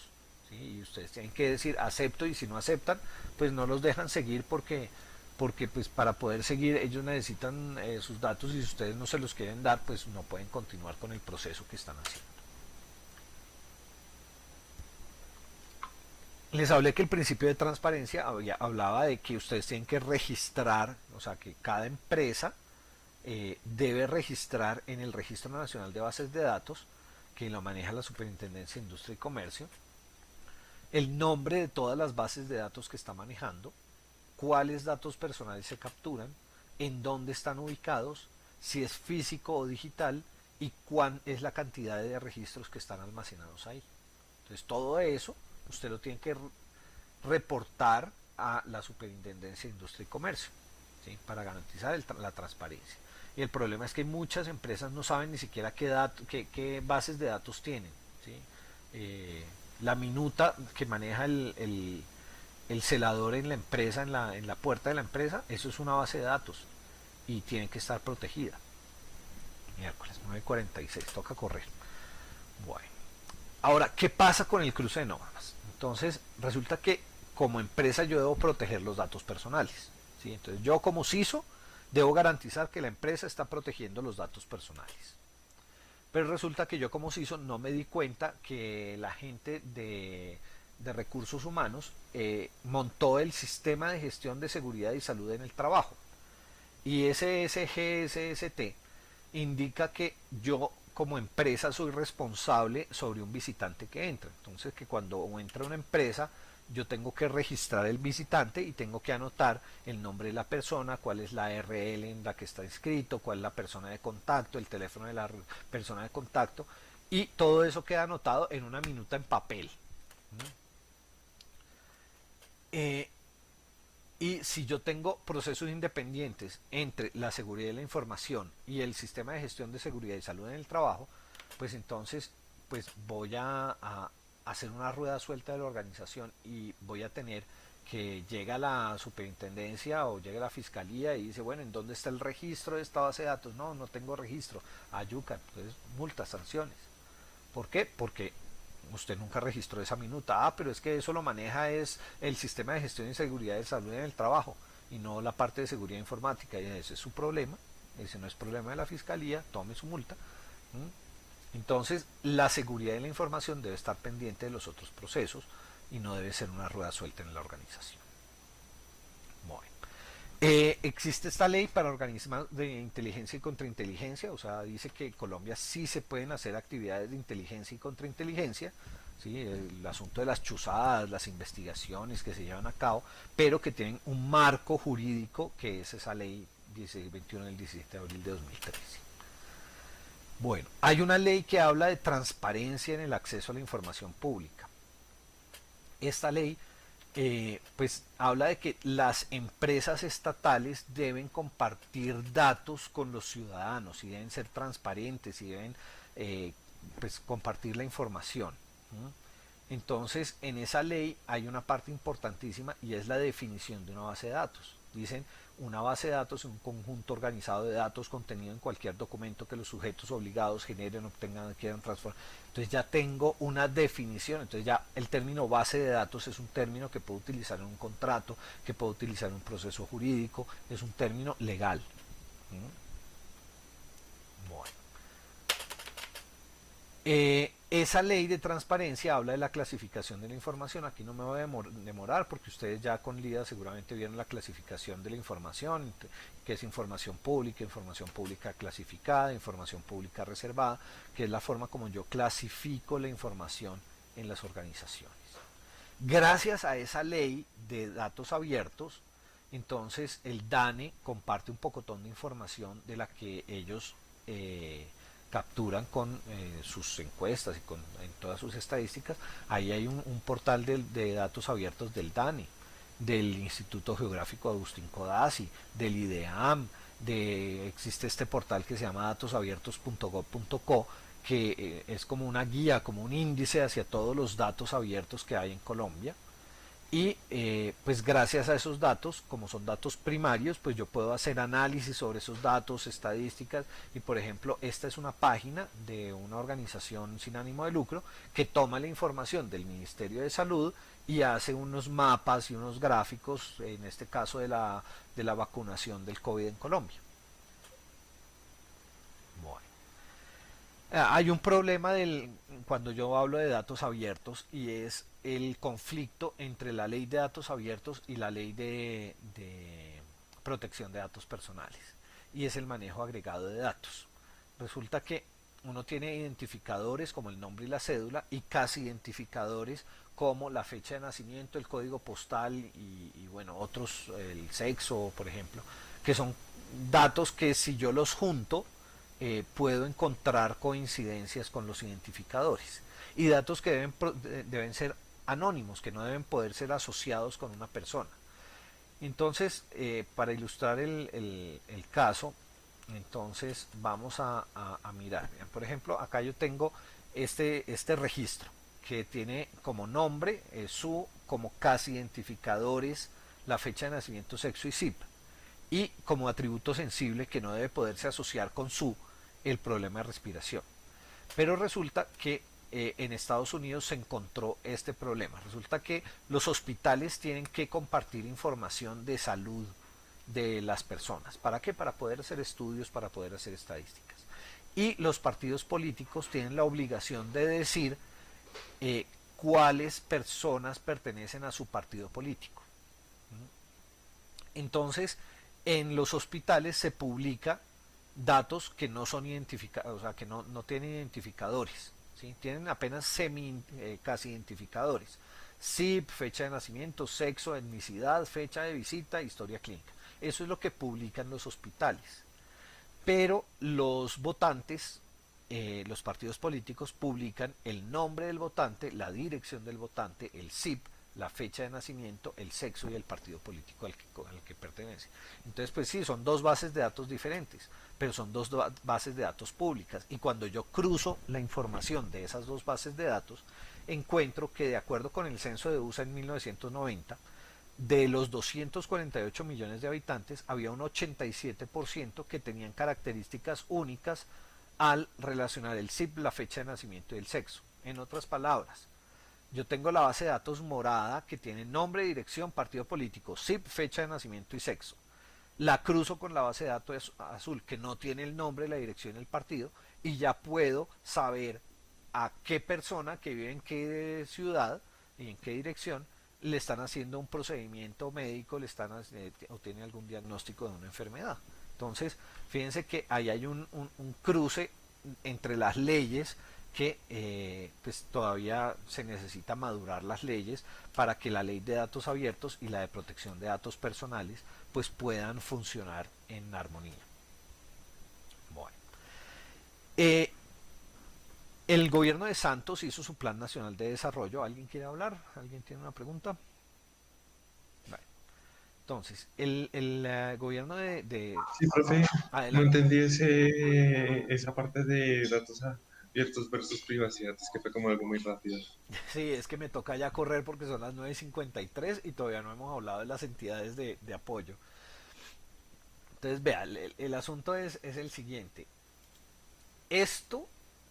[SPEAKER 1] ¿Sí? Y ustedes tienen que decir acepto, y si no aceptan, pues no los dejan seguir porque pues para poder seguir ellos necesitan sus datos, y si ustedes no se los quieren dar, pues no pueden continuar con el proceso que están haciendo. Les hablé que el principio de transparencia hablaba de que ustedes tienen que registrar, o sea, que cada empresa debe registrar en el Registro Nacional de Bases de Datos, que lo maneja la Superintendencia de Industria y Comercio, el nombre de todas las bases de datos que está manejando, cuáles datos personales se capturan, en dónde están ubicados, si es físico o digital y cuál es la cantidad de registros que están almacenados ahí. Entonces todo eso usted lo tiene que reportar a la Superintendencia de Industria y Comercio, ¿sí? Para garantizar la transparencia. Y el problema es que muchas empresas no saben ni siquiera qué bases de datos tienen. ¿Sí? La minuta que maneja el celador en la empresa, en la puerta de la empresa, eso es una base de datos y tiene que estar protegida. Miércoles 9:46, toca correr. Bueno, ahora, ¿qué pasa con el cruce de normas? Entonces, resulta que como empresa yo debo proteger los datos personales. ¿Sí? Entonces, yo como CISO debo garantizar que la empresa está protegiendo los datos personales. Pero resulta que yo como CISO no me di cuenta que la gente de recursos humanos montó el sistema de gestión de seguridad y salud en el trabajo. Y ese SGSST indica que yo como empresa soy responsable sobre un visitante que entra. Entonces que cuando entra una empresa yo tengo que registrar el visitante y tengo que anotar el nombre de la persona, cuál es la RL en la que está inscrito, cuál es la persona de contacto, el teléfono de la persona de contacto, y todo eso queda anotado en una minuta en papel. Y si yo tengo procesos independientes entre la seguridad de la información y el sistema de gestión de seguridad y salud en el trabajo, pues entonces pues voy a hacer una rueda suelta de la organización y voy a tener que llega la superintendencia o llega la fiscalía y dice, bueno, ¿en dónde está el registro de esta base de datos? No, no tengo registro. Ayuca, entonces multas, sanciones. ¿Por qué? Porque usted nunca registró esa minuta. Ah, pero es que eso lo maneja es el sistema de gestión y seguridad de salud en el trabajo y no la parte de seguridad informática. Y ese es su problema. Ese no es problema de la fiscalía. Tome su multa. Entonces, la seguridad de la información debe estar pendiente de los otros procesos y no debe ser una rueda suelta en la organización. Bueno. Existe esta ley para organismos de inteligencia y contrainteligencia, o sea, dice que en Colombia sí se pueden hacer actividades de inteligencia y contrainteligencia, ¿sí? El asunto de las chuzadas, las investigaciones que se llevan a cabo, pero que tienen un marco jurídico que es esa ley 1621 del 17 de abril de 2013. Bueno, hay una ley que habla de transparencia en el acceso a la información pública. Esta ley pues habla de que las empresas estatales deben compartir datos con los ciudadanos y deben ser transparentes y deben pues compartir la información. Entonces, en esa ley hay una parte importantísima y es la definición de una base de datos. Dicen, una base de datos es un conjunto organizado de datos contenido en cualquier documento que los sujetos obligados generen, obtengan, quieran transformar. Entonces ya tengo una definición. Entonces ya el término base de datos es un término que puedo utilizar en un contrato, que puedo utilizar en un proceso jurídico, es un término legal. Bueno. Esa ley de transparencia habla de la clasificación de la información. Aquí no me voy a demorar porque ustedes ya con LIDA seguramente vieron la clasificación de la información, que es información pública clasificada, información pública reservada, que es la forma como yo clasifico la información en las organizaciones. Gracias a esa ley de datos abiertos, entonces el DANE comparte un pocotón de información de la que ellos capturan con sus encuestas y en todas sus estadísticas. Ahí hay un portal de datos abiertos del DANE, del Instituto Geográfico Agustín Codazzi, del IDEAM, existe este portal que se llama datosabiertos.gov.co, que es como una guía, como un índice hacia todos los datos abiertos que hay en Colombia. Y pues gracias a esos datos, como son datos primarios, pues yo puedo hacer análisis sobre esos datos, estadísticas. Y por ejemplo, esta es una página de una organización sin ánimo de lucro que toma la información del Ministerio de Salud y hace unos mapas y unos gráficos, en este caso de la vacunación del COVID en Colombia. Bueno. Hay un problema cuando yo hablo de datos abiertos y es el conflicto entre la ley de datos abiertos y la ley de protección de datos personales, y es el manejo agregado de datos. Resulta que uno tiene identificadores como el nombre y la cédula y casi identificadores como la fecha de nacimiento, el código postal y bueno, otros, el sexo, por ejemplo, que son datos que si yo los junto puedo encontrar coincidencias con los identificadores, y datos que deben ser anónimos, que no deben poder ser asociados con una persona. Entonces, para ilustrar el caso, entonces vamos a mirar. Por ejemplo, acá yo tengo este registro que tiene como nombre su, como casi identificadores, la fecha de nacimiento, sexo y SIP, y como atributo sensible que no debe poderse asociar con su, el problema de respiración. Pero resulta que en Estados Unidos se encontró este problema. Resulta que los hospitales tienen que compartir información de salud de las personas. ¿Para qué? Para poder hacer estudios, para poder hacer estadísticas. Y los partidos políticos tienen la obligación de decir cuáles personas pertenecen a su partido político. Entonces, en los hospitales se publica datos que no son identificados, o sea, que no tienen identificadores, ¿sí? Tienen apenas casi identificadores. SIP, fecha de nacimiento, sexo, etnicidad, fecha de visita, historia clínica. Eso es lo que publican los hospitales. Pero los votantes, los partidos políticos publican el nombre del votante, la dirección del votante, el SIP, la fecha de nacimiento, el sexo y el partido político al que pertenece. Entonces, pues sí, son dos bases de datos diferentes, pero son dos bases de datos públicas. Y cuando yo cruzo la información de esas dos bases de datos, encuentro que de acuerdo con el censo de USA en 1990, de los 248 millones de habitantes, había un 87% que tenían características únicas al relacionar el SIP, la fecha de nacimiento y el sexo. En otras palabras, yo tengo la base de datos morada que tiene nombre, dirección, partido político, SIP, fecha de nacimiento y sexo. La cruzo con la base de datos azul que no tiene el nombre, la dirección y el partido, y ya puedo saber a qué persona que vive en qué ciudad y en qué dirección le están haciendo un procedimiento médico, o tiene algún diagnóstico de una enfermedad. Entonces, fíjense que ahí hay un cruce entre las leyes que pues todavía se necesita madurar las leyes para que la ley de datos abiertos y la de protección de datos personales pues puedan funcionar en armonía. Bueno, eh, el gobierno de Santos hizo su plan nacional de desarrollo. ¿Alguien quiere hablar? ¿Alguien tiene una pregunta? Vale. Entonces, el gobierno
[SPEAKER 2] Sí, profe, no
[SPEAKER 1] Adelante.
[SPEAKER 2] entendí esa parte de datos abiertos versus privacidad, es que fue como algo muy rápido.
[SPEAKER 1] Sí, es que me toca ya correr porque son las 9:53 y todavía no hemos hablado de las entidades de apoyo. Entonces, vea, el asunto es el siguiente. Esto,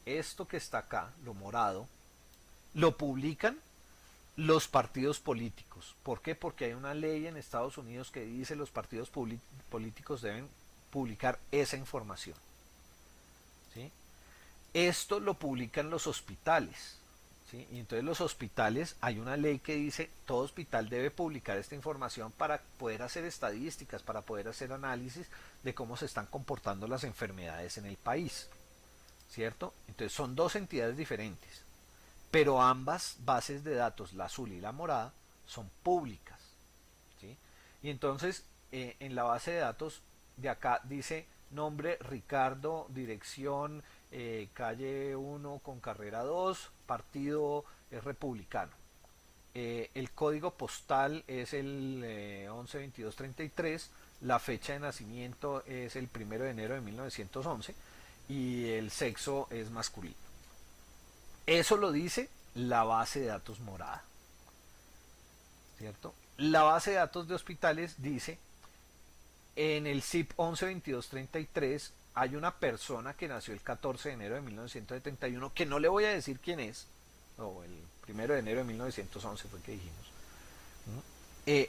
[SPEAKER 1] esto que está acá, lo morado, lo publican los partidos políticos. ¿Por qué? Porque hay una ley en Estados Unidos que dice los partidos políticos deben publicar esa información. ¿Sí? Esto lo publican los hospitales. ¿Sí? Y entonces los hospitales, hay una ley que dice todo hospital debe publicar esta información para poder hacer estadísticas, para poder hacer análisis de cómo se están comportando las enfermedades en el país. ¿Cierto? Entonces son dos entidades diferentes, pero ambas bases de datos, la azul y la morada, son públicas. ¿Sí? Y entonces en la base de datos de acá dice nombre Ricardo, dirección calle 1 con carrera 2, partido es republicano. El código postal es el 112233, la fecha de nacimiento es el 1 de enero de 1911 y el sexo es masculino. Eso lo dice la base de datos morada, ¿cierto? La base de datos de hospitales dice en el SIP 112233 hay una persona que nació el 14 de enero de 1971 que no le voy a decir quién es, o el 1 de enero de 1911 fue que dijimos, ¿no?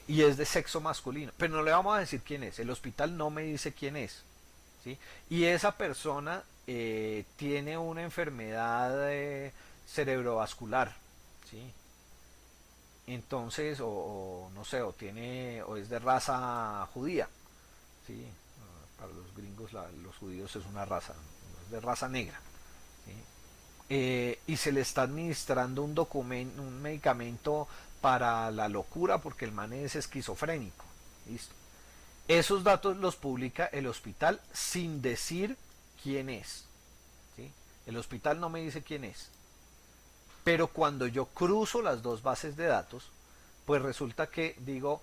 [SPEAKER 1] Y es de sexo masculino, pero no le vamos a decir quién es, el hospital no me dice quién es, ¿sí? Y esa persona tiene una enfermedad cerebrovascular, ¿sí? Entonces, o no sé, o es de raza judía, ¿sí? Para los gringos, los judíos es una raza, es de raza negra, ¿sí? Y se le está administrando un medicamento para la locura porque el man es esquizofrénico. ¿Listo? Esos datos los publica el hospital sin decir quién es. ¿Sí? El hospital no me dice quién es. Pero cuando yo cruzo las dos bases de datos, pues resulta que digo,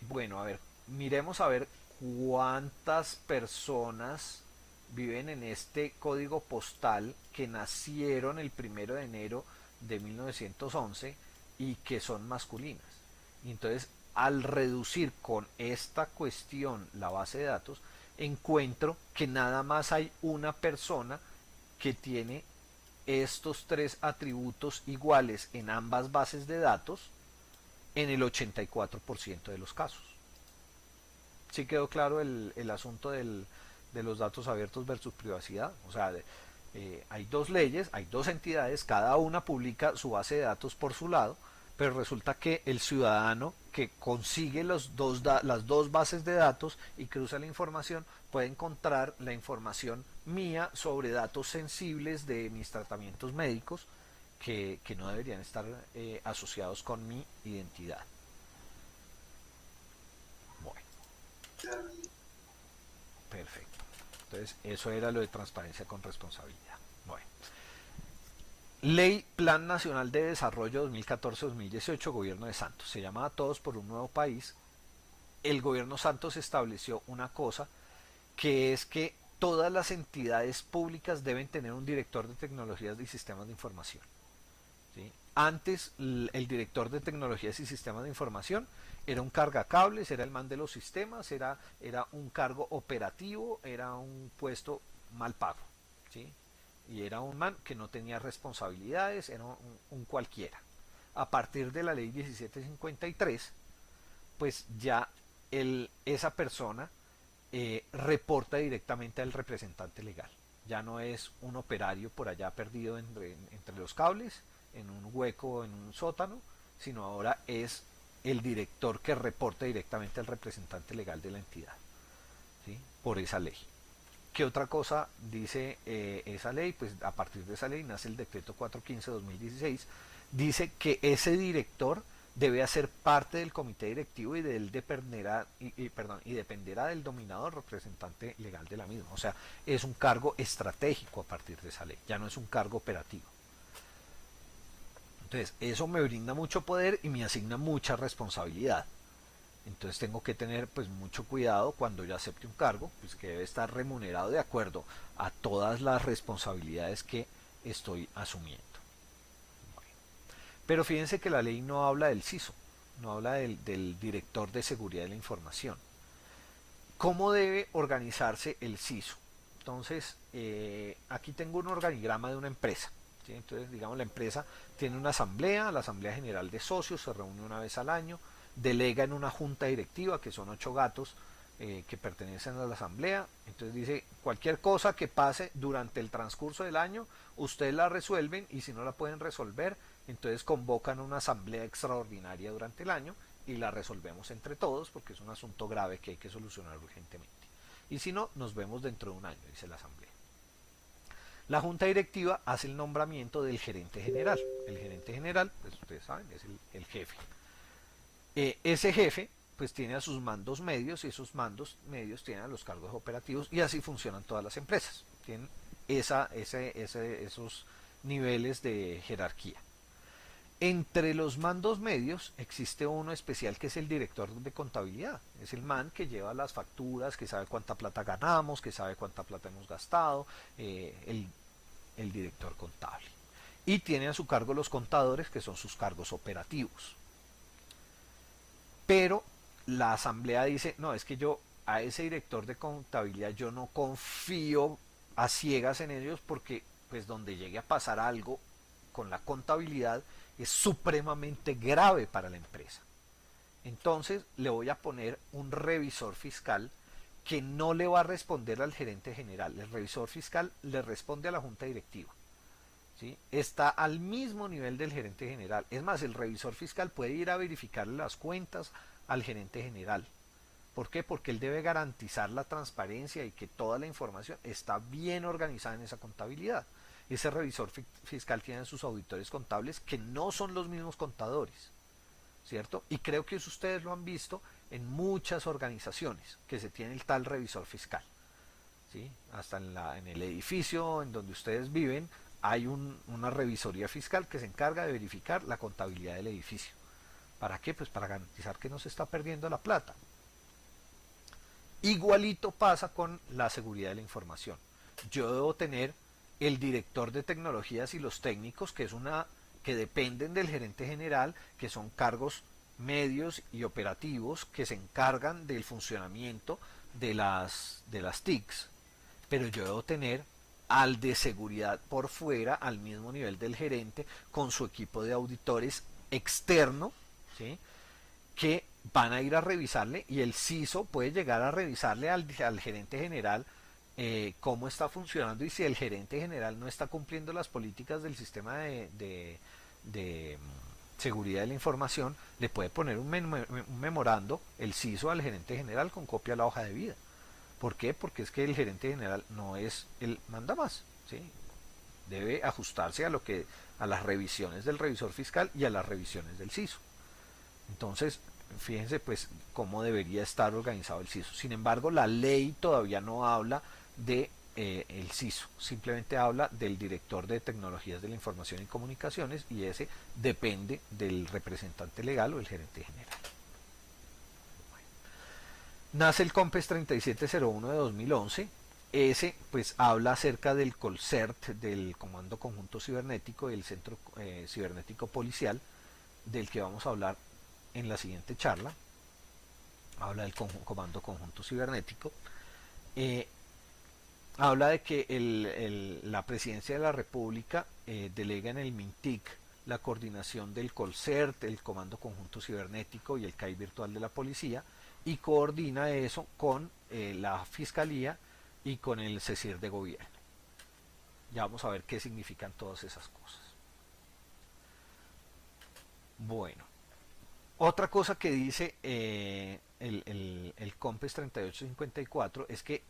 [SPEAKER 1] bueno, a ver, miremos a ver cuántas personas viven en este código postal que nacieron el 1 de enero de 1911 y que son masculinas. Y entonces, al reducir con esta cuestión la base de datos, encuentro que nada más hay una persona que tiene estos tres atributos iguales en ambas bases de datos en el 84% de los casos. ¿Sí quedó claro el asunto de los datos abiertos versus privacidad? O sea, hay dos leyes, hay dos entidades, cada una publica su base de datos por su lado, pero resulta que el ciudadano que consigue las dos bases de datos y cruza la información puede encontrar la información mía sobre datos sensibles de mis tratamientos médicos que no deberían estar asociados con mi identidad. Bueno, perfecto. Entonces, eso era lo de transparencia con responsabilidad. Bueno, Ley Plan Nacional de Desarrollo 2014-2018, Gobierno de Santos. Se llamaba Todos por un Nuevo País. El gobierno Santos estableció una cosa, que es que todas las entidades públicas deben tener un director de tecnologías y sistemas de información. ¿Sí? Antes el director de tecnologías y sistemas de información era un cargacables, era el man de los sistemas, era un cargo operativo, era un puesto mal pago. ¿Sí? Y era un man que no tenía responsabilidades, era un cualquiera. A partir de la ley 1753, pues ya esa persona reporta directamente al representante legal. Ya no es un operario por allá perdido entre los cables, en un hueco, en un sótano, sino ahora es el director que reporta directamente al representante legal de la entidad, ¿sí? Por esa ley. ¿Qué otra cosa dice esa ley? Pues a partir de esa ley nace el decreto 415-2016. Dice que ese director debe hacer parte del comité directivo y dependerá del dominador representante legal de la misma. O sea, es un cargo estratégico a partir de esa ley, ya no es un cargo operativo. Entonces, eso me brinda mucho poder y me asigna mucha responsabilidad. Entonces tengo que tener pues mucho cuidado cuando yo acepte un cargo, pues que debe estar remunerado de acuerdo a todas las responsabilidades que estoy asumiendo. Pero fíjense que la ley no habla del CISO, no habla del director de seguridad de la información. ¿Cómo debe organizarse el CISO? Entonces, aquí tengo un organigrama de una empresa. ¿Sí? Entonces, digamos, la empresa tiene una asamblea, la asamblea general de socios se reúne una vez al año, delega en una junta directiva, que son 8 gatos que pertenecen a la asamblea. Entonces dice, cualquier cosa que pase durante el transcurso del año, ustedes la resuelven, y si no la pueden resolver, entonces convocan una asamblea extraordinaria durante el año y la resolvemos entre todos, porque es un asunto grave que hay que solucionar urgentemente. Y si no, nos vemos dentro de un año, dice la asamblea. La junta directiva hace el nombramiento del gerente general. El gerente general, pues ustedes saben, es el jefe. Ese jefe pues tiene a sus mandos medios, y esos mandos medios tienen a los cargos operativos, y así funcionan todas las empresas. Tienen esos niveles de jerarquía. Entre los mandos medios existe uno especial, que es el director de contabilidad. Es el man que lleva las facturas, que sabe cuánta plata ganamos, que sabe cuánta plata hemos gastado, el director contable. Y tiene a su cargo los contadores, que son sus cargos operativos. Pero la asamblea dice, no, es que yo a ese director de contabilidad yo no confío a ciegas en ellos, porque pues donde llegue a pasar algo con la contabilidad es supremamente grave para la empresa. Entonces le voy a poner un revisor fiscal que no le va a responder al gerente general. El revisor fiscal le responde a la junta directiva. ¿Sí? Está al mismo nivel del gerente general. Es más, el revisor fiscal puede ir a verificar las cuentas al gerente general. ¿Por qué? Porque él debe garantizar la transparencia y que toda la información está bien organizada en esa contabilidad. Ese revisor fiscal tiene sus auditores contables, que no son los mismos contadores, ¿cierto? Y creo que eso ustedes lo han visto en muchas organizaciones, que se tiene el tal revisor fiscal. ¿Sí? Hasta en el edificio en donde ustedes viven hay una revisoría fiscal que se encarga de verificar la contabilidad del edificio. ¿Para qué? Pues para garantizar que no se está perdiendo la plata. Igualito pasa con la seguridad de la información. Yo debo tener el director de tecnologías y los técnicos, que dependen del gerente general, que son cargos medios y operativos que se encargan del funcionamiento de las TICs. Pero yo debo tener al de seguridad por fuera, al mismo nivel del gerente, con su equipo de auditores externo, ¿sí? Que van a ir a revisarle, y el CISO puede llegar a revisarle al gerente general cómo está funcionando, y si el gerente general no está cumpliendo las políticas del sistema de seguridad de la información, le puede poner un memorando el CISO al gerente general con copia a la hoja de vida. ¿Por qué? Porque es que el gerente general no es el manda más, ¿sí? Debe ajustarse a las revisiones del revisor fiscal y a las revisiones del CISO. Entonces, fíjense pues cómo debería estar organizado el CISO. Sin embargo, la ley todavía no habla de el CISO, simplemente habla del director de tecnologías de la información y comunicaciones, y ese depende del representante legal o el gerente general. Nace el COMPES 3701 de 2011. Ese pues habla acerca del COLCERT, del Comando Conjunto Cibernético y el Centro Cibernético Policial, del que vamos a hablar en la siguiente charla. Habla del Comando Conjunto Cibernético. Eh, Habla de que la Presidencia de la República delega en el MINTIC la coordinación del COLCERT, el Comando Conjunto Cibernético y el CAI Virtual de la Policía, y coordina eso con la Fiscalía y con el CECIR de Gobierno. Ya vamos a ver qué significan todas esas cosas. Bueno, otra cosa que dice el COMPES 3854 es que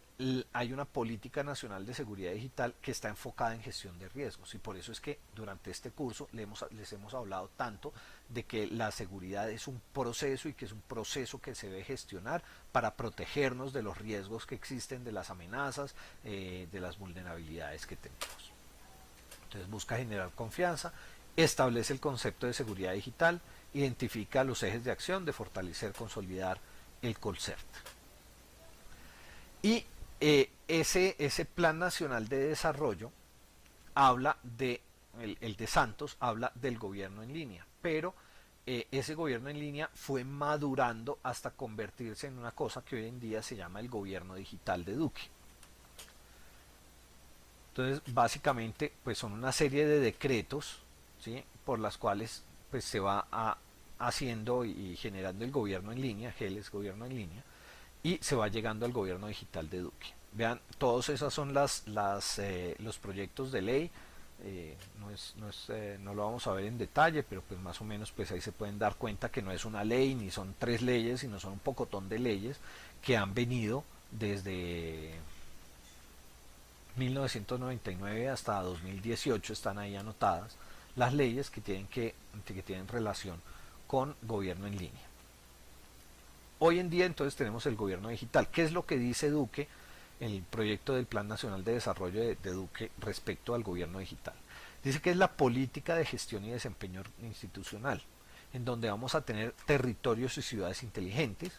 [SPEAKER 1] hay una política nacional de seguridad digital que está enfocada en gestión de riesgos, y por eso es que durante este curso les hemos hablado tanto de que la seguridad es un proceso, y que es un proceso que se debe gestionar para protegernos de los riesgos que existen, de las amenazas, de las vulnerabilidades que tenemos. Entonces busca generar confianza, establece el concepto de seguridad digital, identifica los ejes de acción de fortalecer, consolidar el COLCERT. Y ese Plan Nacional de Desarrollo habla de, el de Santos habla del gobierno en línea, pero ese gobierno en línea fue madurando hasta convertirse en una cosa que hoy en día se llama el gobierno digital de Duque. Entonces, básicamente, pues son una serie de decretos, ¿sí?, por las cuales pues se va haciendo y generando el gobierno en línea, GELES, gobierno en línea, y se va llegando al gobierno digital de Duque. Vean, todos esos son los proyectos de ley. No lo vamos a ver en detalle, pero pues más o menos pues ahí se pueden dar cuenta que no es una ley ni son tres leyes, sino son un pocotón de leyes que han venido desde 1999 hasta 2018, están ahí anotadas las leyes que tienen relación con gobierno en línea. Hoy en día entonces tenemos el gobierno digital. ¿Qué es lo que dice Duque, el proyecto del Plan Nacional de Desarrollo de Duque respecto al gobierno digital? Dice que es la política de gestión y desempeño institucional, en donde vamos a tener territorios y ciudades inteligentes,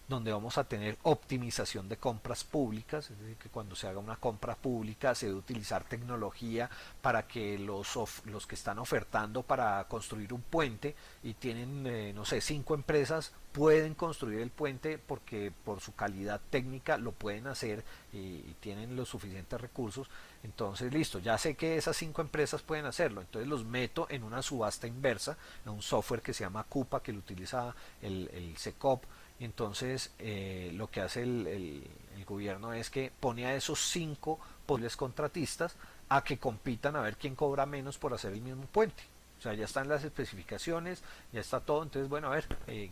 [SPEAKER 1] donde vamos a tener optimización de compras públicas, es decir, que cuando se haga una compra pública se debe utilizar tecnología para que los que están ofertando para construir un puente y tienen, no sé, 5 empresas, pueden construir el puente porque por su calidad técnica lo pueden hacer y tienen los suficientes recursos. Entonces, listo, ya sé que esas 5 empresas pueden hacerlo, entonces los meto en una subasta inversa, en un software que se llama Coupa, que lo utiliza el SECOP. Entonces lo que hace el gobierno es que pone a esos 5 posibles contratistas a que compitan a ver quién cobra menos por hacer el mismo puente. O sea, ya están las especificaciones, ya está todo. Entonces, bueno, a ver,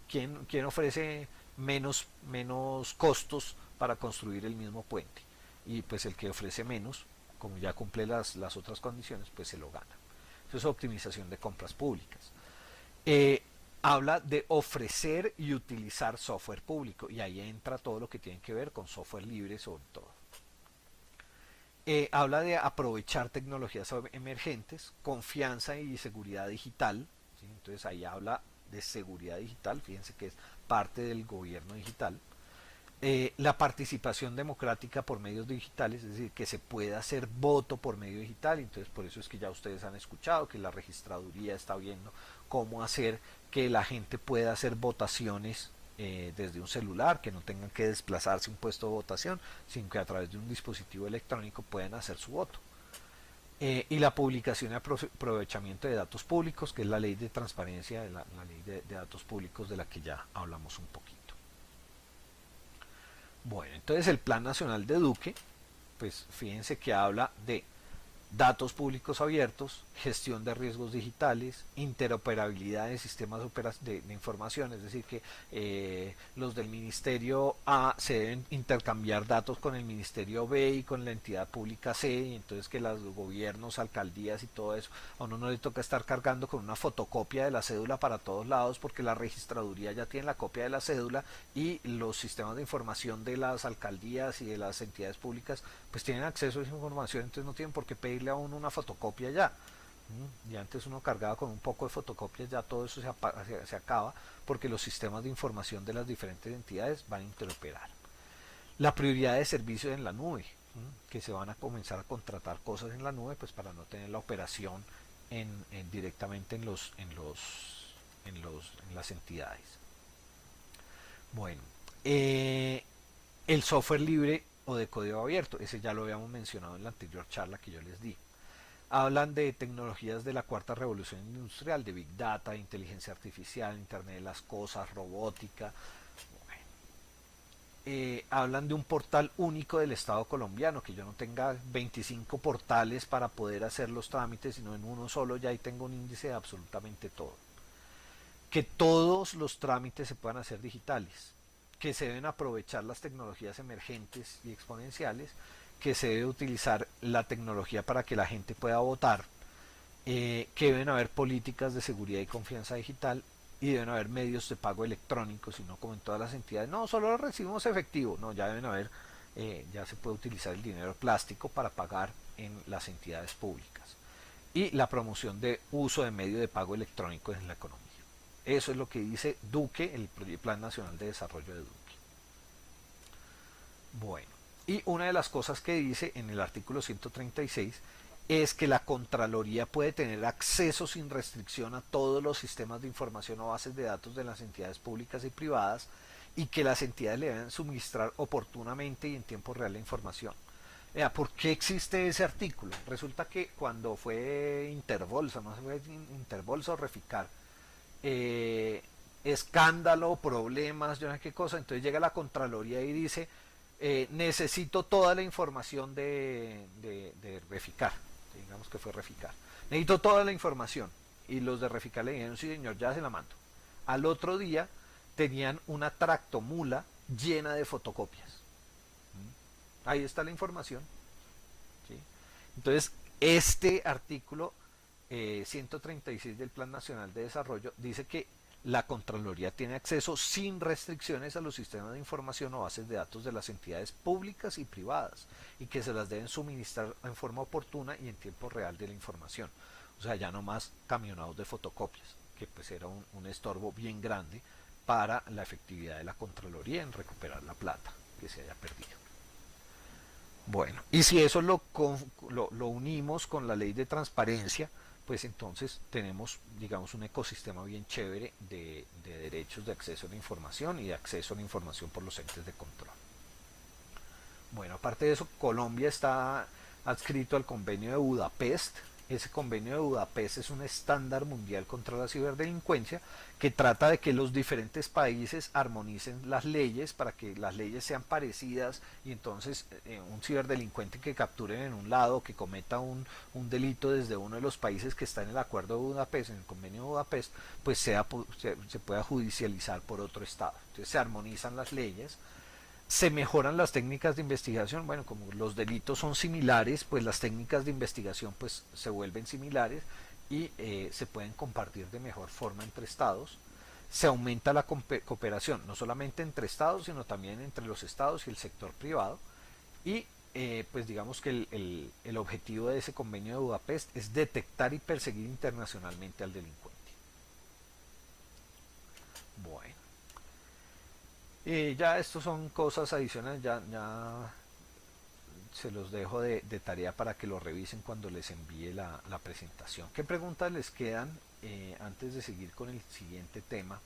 [SPEAKER 1] ¿quién ofrece menos costos para construir el mismo puente? Y pues el que ofrece menos, como ya cumple las otras condiciones, pues se lo gana. Eso es optimización de compras públicas. Habla de ofrecer y utilizar software público, y ahí entra todo lo que tiene que ver con software libre sobre todo. Habla de aprovechar tecnologías emergentes, confianza y seguridad digital, ¿sí? Entonces ahí habla de seguridad digital, fíjense que es parte del gobierno digital. La participación democrática por medios digitales, es decir, que se pueda hacer voto por medio digital. Entonces por eso es que ya ustedes han escuchado que la registraduría está viendo cómo hacer que la gente pueda hacer votaciones desde un celular, que no tengan que desplazarse a un puesto de votación, sino que a través de un dispositivo electrónico puedan hacer su voto. Y la publicación y aprovechamiento de datos públicos, que es la ley de transparencia, la ley de datos públicos de la que ya hablamos un poquito. Bueno, entonces el Plan Nacional de Duque, pues fíjense que habla de datos públicos abiertos, gestión de riesgos digitales, interoperabilidad de sistemas de información, es decir, que los del Ministerio A se deben intercambiar datos con el Ministerio B y con la entidad pública C, y entonces que los gobiernos, alcaldías y todo eso, a uno no le toca estar cargando con una fotocopia de la cédula para todos lados porque la registraduría ya tiene la copia de la cédula y los sistemas de información de las alcaldías y de las entidades públicas pues tienen acceso a esa información, entonces no tienen por qué pedirle a uno una fotocopia ya. Y antes uno cargaba con un poco de fotocopias, ya todo eso se acaba porque los sistemas de información de las diferentes entidades van a interoperar. La prioridad de servicios en la nube, que se van a comenzar a contratar cosas en la nube pues para no tener la operación directamente en las entidades. Bueno, el software libre o de código abierto, ese ya lo habíamos mencionado en la anterior charla que yo les di. Hablan de tecnologías de la cuarta revolución industrial, de Big Data, inteligencia artificial, Internet de las cosas, robótica. Hablan de un portal único del Estado colombiano, que yo no tenga 25 portales para poder hacer los trámites, sino en uno solo ya ahí tengo un índice de absolutamente todo. Que todos los trámites se puedan hacer digitales, que se deben aprovechar las tecnologías emergentes y exponenciales, que se debe utilizar la tecnología para que la gente pueda votar, que deben haber políticas de seguridad y confianza digital y deben haber medios de pago electrónicos, y no como en todas las entidades, no, solo recibimos efectivo, no, ya deben haber, ya se puede utilizar el dinero plástico para pagar en las entidades públicas. Y la promoción de uso de medios de pago electrónicos en la economía. Eso es lo que dice Duque, el Plan Nacional de Desarrollo de Duque. Bueno, y una de las cosas que dice en el artículo 136 es que la Contraloría puede tener acceso sin restricción a todos los sistemas de información o bases de datos de las entidades públicas y privadas, y que las entidades le deben suministrar oportunamente y en tiempo real la información. ¿Por qué existe ese artículo? Resulta que cuando fue Interbolsa, no sé si fue Interbolsa o Reficar, escándalo, problemas, yo no sé qué cosa, entonces llega la Contraloría y dice, necesito toda la información de Reficar, digamos que fue Reficar, necesito toda la información, y los de Reficar le dijeron, sí señor, ya se la mando. Al otro día tenían una tractomula llena de fotocopias. Ahí está la información. ¿Sí? Entonces, este artículo 136 del Plan Nacional de Desarrollo dice que la Contraloría tiene acceso sin restricciones a los sistemas de información o bases de datos de las entidades públicas y privadas, y que se las deben suministrar en forma oportuna y en tiempo real de la información. O sea, ya no más camionados de fotocopias, que pues era un estorbo bien grande para la efectividad de la Contraloría en recuperar la plata que se haya perdido. Bueno, y si eso lo unimos con la ley de transparencia, pues entonces tenemos, digamos, un ecosistema bien chévere de derechos de acceso a la información y de acceso a la información por los entes de control. Bueno, aparte de eso, Colombia está adscrito al convenio de Budapest. Ese convenio de Budapest es un estándar mundial contra la ciberdelincuencia que trata de que los diferentes países armonicen las leyes para que las leyes sean parecidas, y entonces un ciberdelincuente que capturen en un lado, que cometa un delito desde uno de los países que está en el acuerdo de Budapest, en el convenio de Budapest, pues se pueda judicializar por otro estado. Entonces se armonizan las leyes. Se mejoran las técnicas de investigación, bueno, como los delitos son similares, pues las técnicas de investigación pues se vuelven similares y se pueden compartir de mejor forma entre estados. Se aumenta la cooperación, no solamente entre estados, sino también entre los estados y el sector privado. Y pues digamos que el objetivo de ese convenio de Budapest es detectar y perseguir internacionalmente al delincuente. Bueno. Ya estos son cosas adicionales, ya se los dejo de tarea para que lo revisen cuando les envíe la presentación. ¿Qué preguntas les quedan antes de seguir con el siguiente tema?